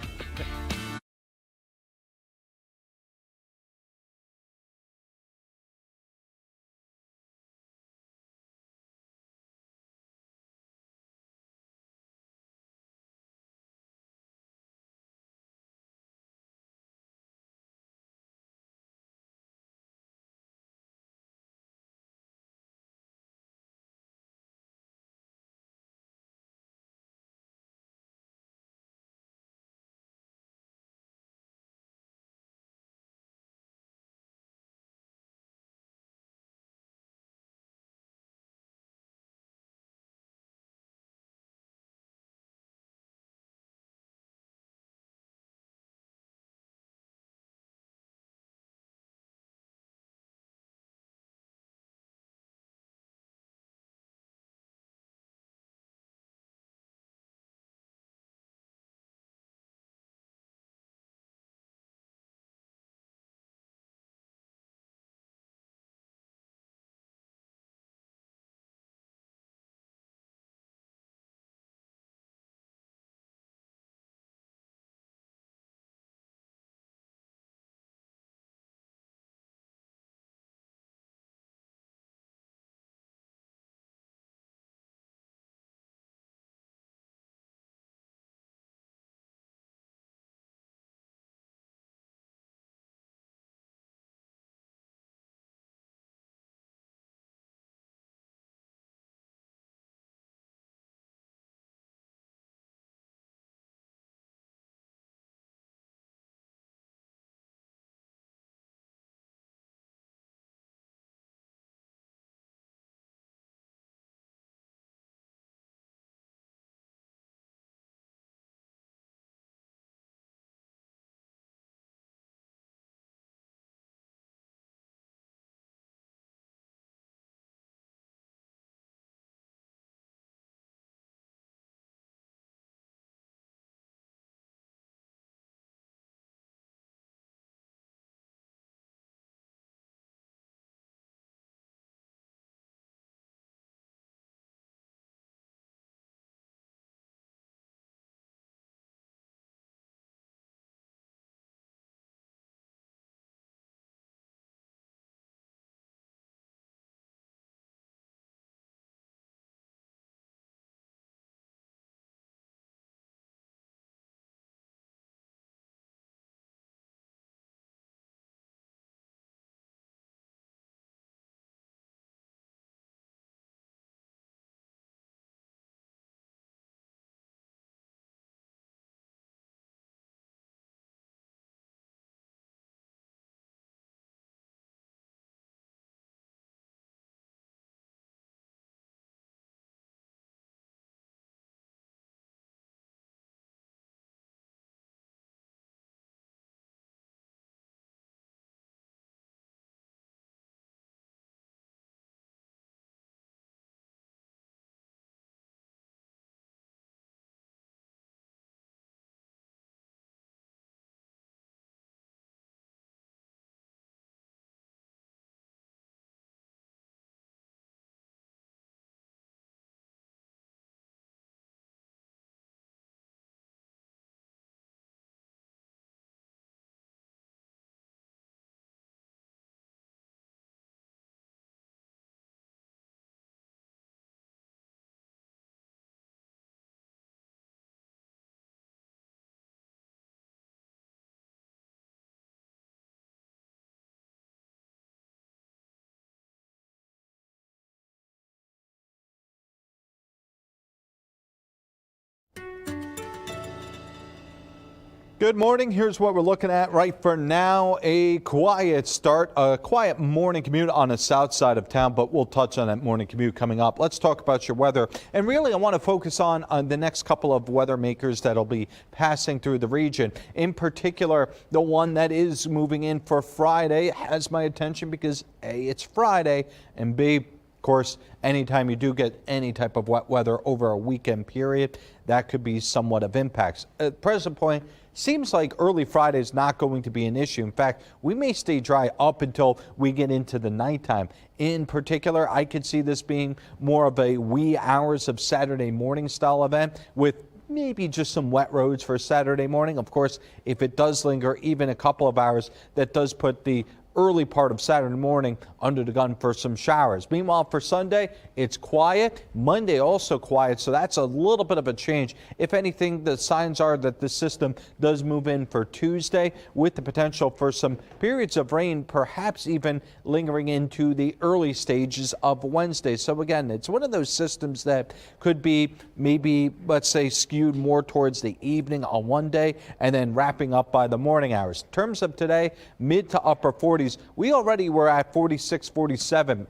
Good morning. Here's what we're looking at right for now. A quiet start, a quiet morning commute on the south side of town, but we'll touch on that morning commute coming up. Let's talk about your weather. And really, I want to focus on the next couple of weather makers that'll be passing through the region. In particular, the one that is moving in for Friday has my attention because A, it's Friday, and B, of course, anytime you do get any type of wet weather over a weekend period, that could be somewhat of impacts. At the present point, seems like early Friday is not going to be an issue. In fact, we may stay dry up until we get into the nighttime. In particular, I could see this being more of a wee hours of Saturday morning style event with maybe just some wet roads for Saturday morning. Of course, if it does linger even a couple of hours, that does put the early part of Saturday morning under the gun for some showers. Meanwhile, for Sunday, it's quiet. Monday also quiet, so that's a little bit of a change. If anything, the signs are that the system does move in for Tuesday with the potential for some periods of rain, perhaps even lingering into the early stages of Wednesday. So again, it's one of those systems that could be maybe, let's say, skewed more towards the evening on one day and then wrapping up by the morning hours. In terms of today, mid to upper 40s. We already were at 46, 47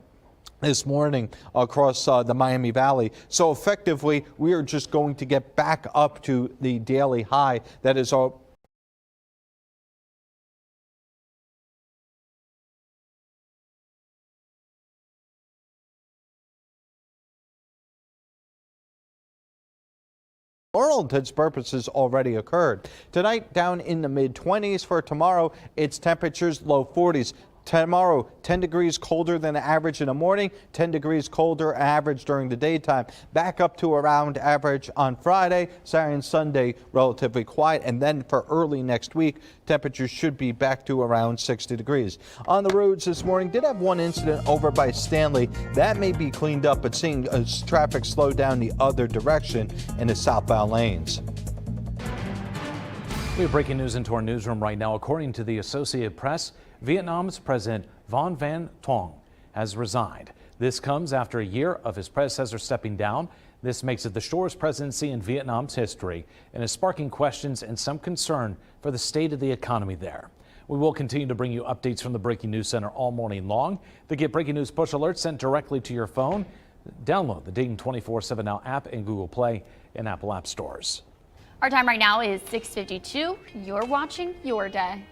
this morning across the Miami Valley. So effectively, we are just going to get back up to the daily high that is all. For all intents and purposes already occurred. Tonight down in the mid-20s. For tomorrow, it's temperatures low 40s. Tomorrow, 10 degrees colder than average in the morning, 10 degrees colder average during the daytime. Back up to around average on Friday, Saturday and Sunday, relatively quiet. And then for early next week, temperatures should be back to around 60 degrees. On the roads this morning, did have one incident over by Stanley. That may be cleaned up, but seeing traffic slow down the other direction in the southbound lanes. We have breaking news into our newsroom right now. According to the Associated Press, Vietnam's President Van Van Thuong has resigned. This comes after a year of his predecessor stepping down. This makes it the shortest presidency in Vietnam's history and is sparking questions and some concern for the state of the economy there. We will continue to bring you updates from the Breaking News Center all morning long. To get breaking news push alerts sent directly to your phone, download the Dayton 24/7 Now app in Google Play and Apple App Stores. Our time right now is 6:52. You're watching Your Day.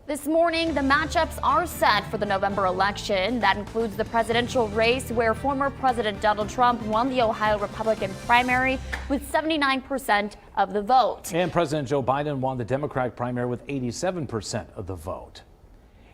This morning, the matchups are set for the November election. That includes the presidential race, where former President Donald Trump won the Ohio Republican primary with 79% of the vote. And President Joe Biden won the Democratic primary with 87% of the vote.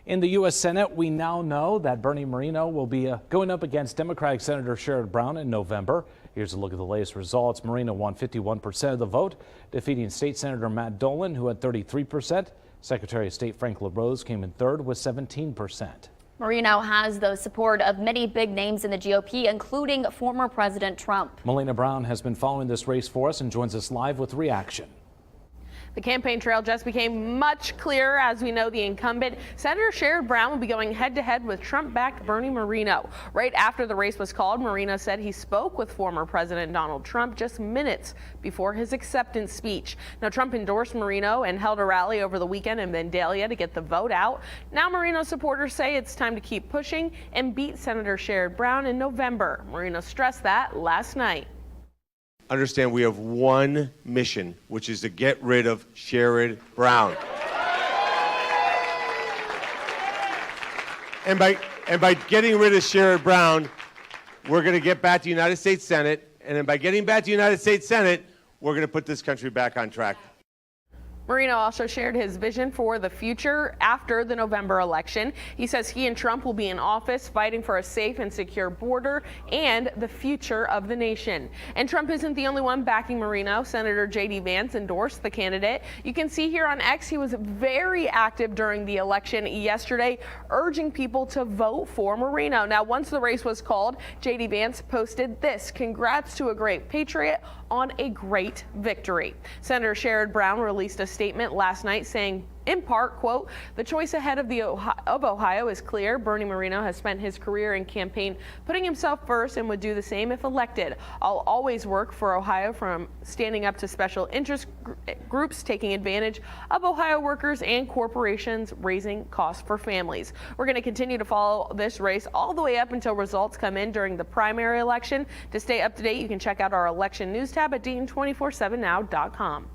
In the U.S. Senate, we now know that Bernie Moreno will be going up against Democratic Senator Sherrod Brown in November. Here's a look at the latest results. Moreno won 51% of the vote, defeating State Senator Matt Dolan, who had 33%. Secretary of State Frank LaRose came in third with 17%. Moreno has the support of many big names in the GOP, including former President Trump. Melina Brown has been following this race for us and joins us live with reaction. The campaign trail just became much clearer. As we know, the incumbent, Senator Sherrod Brown, will be going head-to-head with Trump-backed Bernie Moreno. Right after the race was called, Moreno said he spoke with former President Donald Trump just minutes before his acceptance speech. Now, Trump endorsed Moreno and held a rally over the weekend in Vandalia to get the vote out. Now, Moreno supporters say it's time to keep pushing and beat Senator Sherrod Brown in November. Moreno stressed that last night. Understand we have one mission, which is to get rid of Sherrod Brown. And by getting rid of Sherrod Brown, we're going to get back to the United States Senate. And then by getting back to the United States Senate, we're going to put this country back on track. Moreno also shared his vision for the future after the November election. He says he and Trump will be in office fighting for a safe and secure border and the future of the nation. And Trump isn't the only one backing Moreno. Senator J.D. Vance endorsed the candidate. You can see here on X he was very active during the election yesterday, urging people to vote for Moreno. Now, once the race was called, J.D. Vance posted this: "Congrats to a great patriot on a great victory." Senator Sherrod Brown released a statement last night saying, in part, quote, "The choice ahead of Ohio is clear. Bernie Moreno has spent his career in campaign putting himself first and would do the same if elected. I'll always work for Ohio, from standing up to special interest groups taking advantage of Ohio workers and corporations raising costs for families." We're going to continue to follow this race all the way up until results come in during the primary election. To stay up to date, you can check out our election news tab at Dayton247now.com.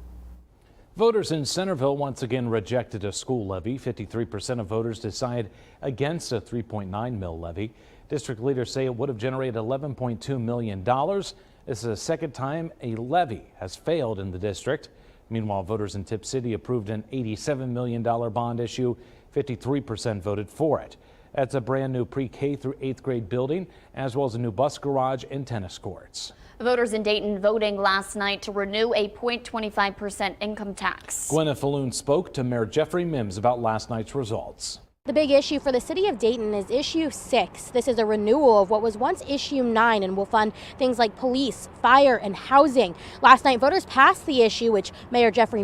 Voters in Centerville once again rejected a school levy. 53% of voters decided against a 3.9 mil levy. District leaders say it would have generated $11.2 million. This is the second time a levy has failed in the district. Meanwhile, voters in Tip City approved an $87 million bond issue. 53% voted for it. That's a brand new pre-K through 8th grade building, as well as a new bus garage and tennis courts. Voters in Dayton voting last night to renew a 0.25% income tax. Gwyneth Falloon spoke to Mayor Jeffrey Mims about last night's results. The big issue for the city of Dayton is issue 6. This is a renewal of what was once issue 9 and will fund things like police, fire, and housing. Last night, voters passed the issue, which Mayor Jeffrey